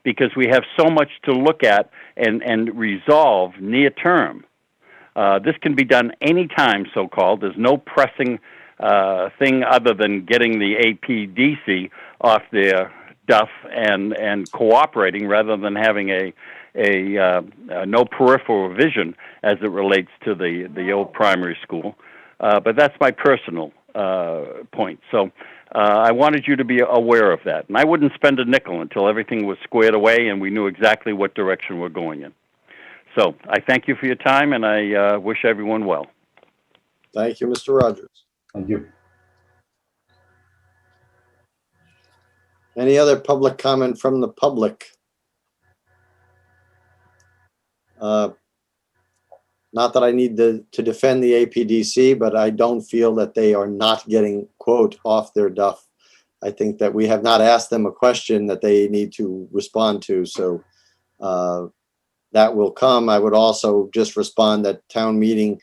because we have so much to look at and resolve near term. This can be done anytime, so-called. There's no pressing thing other than getting the APDC off their duff and cooperating, rather than having a no peripheral vision as it relates to the old primary school. But that's my personal point. So I wanted you to be aware of that. And I wouldn't spend a nickel until everything was squared away and we knew exactly what direction we're going in. So I thank you for your time, and I wish everyone well. Thank you, Mr. Rogers. Thank you. Any other public comment from the public? Not that I need to defend the APDC, but I don't feel that they are not getting, quote, off their duff. I think that we have not asked them a question that they need to respond to. So that will come. I would also just respond that town meeting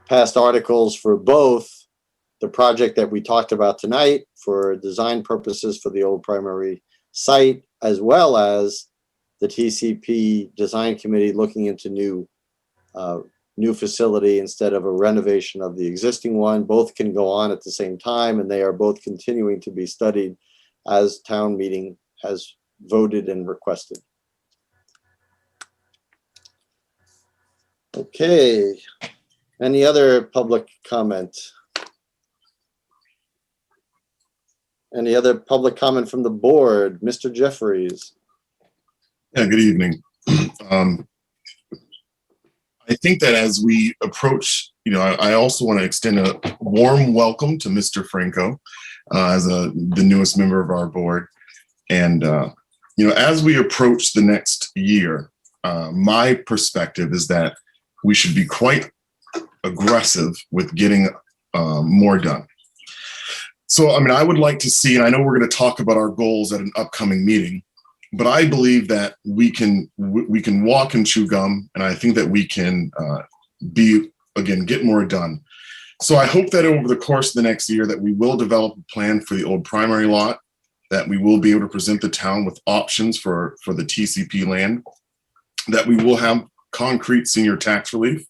passed articles for both the project that we talked about tonight for design purposes for the old primary site, as well as the TCP design committee looking into new facility instead of a renovation of the existing one. Both can go on at the same time, and they are both continuing to be studied as town meeting has voted and requested. Okay, any other public comment? Any other public comment from the board? Mr. Jeffries. Yeah, good evening. I think that as we approach, I also want to extend a warm welcome to Mr. Franco as the newest member of our board. And, as we approach the next year, my perspective is that we should be quite aggressive with getting more done. So, I would like to see, and I know we're going to talk about our goals at an upcoming meeting, but I believe that we can walk and chew gum, and I think that we can get more done. So I hope that over the course of the next year that we will develop a plan for the old primary lot, that we will be able to present the town with options for the TCP land, that we will have concrete senior tax relief,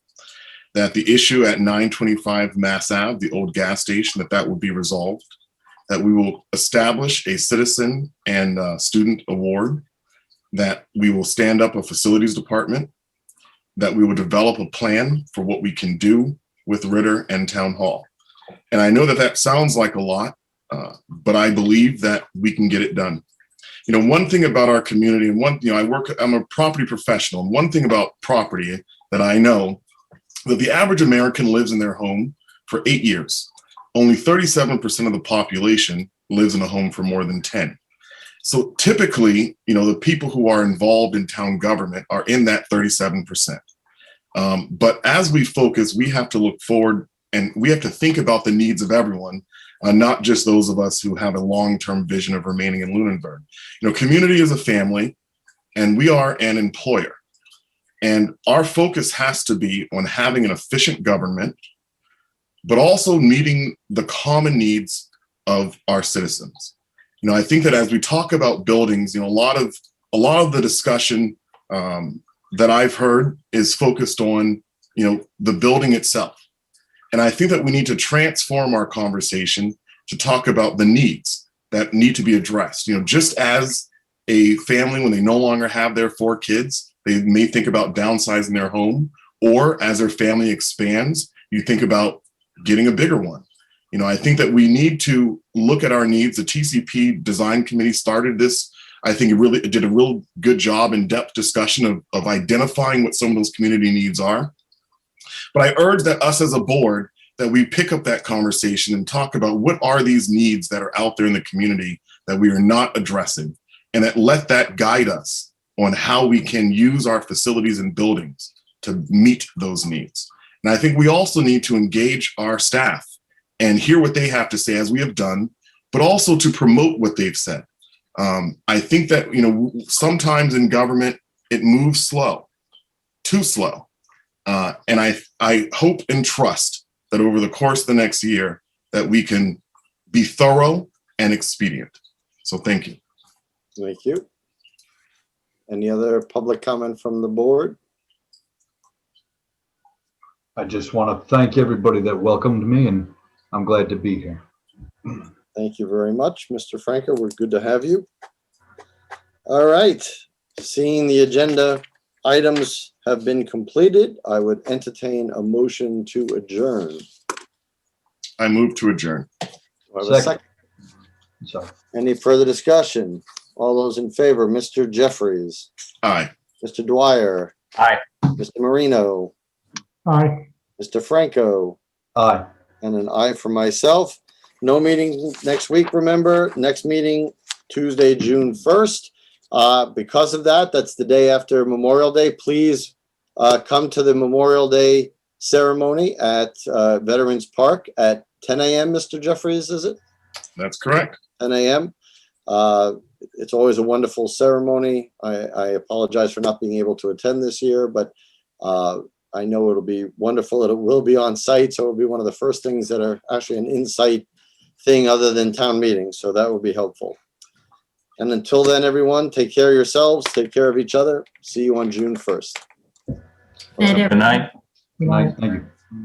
that the issue at 925 Mass Ave, the old gas station, that will be resolved, that we will establish a citizen and student award, that we will stand up a facilities department, that we will develop a plan for what we can do with Ritter and Town Hall. And I know that sounds like a lot, but I believe that we can get it done. One thing about our community, and I'm a property professional, and one thing about property that I know, that the average American lives in their home for 8 years. Only 37% of the population lives in a home for more than 10. So typically, the people who are involved in town government are in that 37%. But as we focus, we have to look forward, and we have to think about the needs of everyone, not just those of us who have a long-term vision of remaining in Lunenburg. Community is a family, and we are an employer. And our focus has to be on having an efficient government, but also meeting the common needs of our citizens. You know, I think that as we talk about buildings, you know, a lot of the discussion that I've heard is focused on, you know, the building itself. And I think that we need to transform our conversation to talk about the needs that need to be addressed. You know, just as a family, when they no longer have their 4 kids, they may think about downsizing their home, or as their family expands, you think about getting a bigger one. You know, I think that we need to look at our needs. The TCP Design Committee started this. I think it did a real good job, in-depth discussion of identifying what some of those community needs are. But I urge that us as a board, that we pick up that conversation and talk about what are these needs that are out there in the community that we are not addressing, and that let that guide us on how we can use our facilities and buildings to meet those needs. And I think we also need to engage our staff and hear what they have to say, as we have done, but also to promote what they've said. I think that, you know, sometimes in government, it moves slow, too slow. And I hope and trust that over the course of the next year, that we can be thorough and expedient. So thank you. Thank you. Any other public comment from the board? I just want to thank everybody that welcomed me, and I'm glad to be here. Thank you very much, Mr. Franco. We're good to have you. All right. Seeing the agenda items have been completed, I would entertain a motion to adjourn. I move to adjourn. Do I have a Second. second? Sorry. Any further discussion? All those in favor, Mr. Jeffries, Aye. Mr. Dwyer. Aye. Mr. Marino, Aye. Mr. Franco, Aye. and an aye for myself. No meeting next week, remember. Next meeting, Tuesday, June 1st. Because of that, that's the day after Memorial Day. Please come to the Memorial Day ceremony at Veterans Park at 10 a.m., Mr. Jeffries, is it? That's correct. 10 a.m. It's always a wonderful ceremony. I apologize for not being able to attend this year, but I know it'll be wonderful. It will be on site, so it'll be one of the first things that are actually an in-site thing other than town meetings, so that will be helpful. And until then, everyone, take care of yourselves, take care of each other. See you on June 1st. Night, Good night. Good night. Thank you.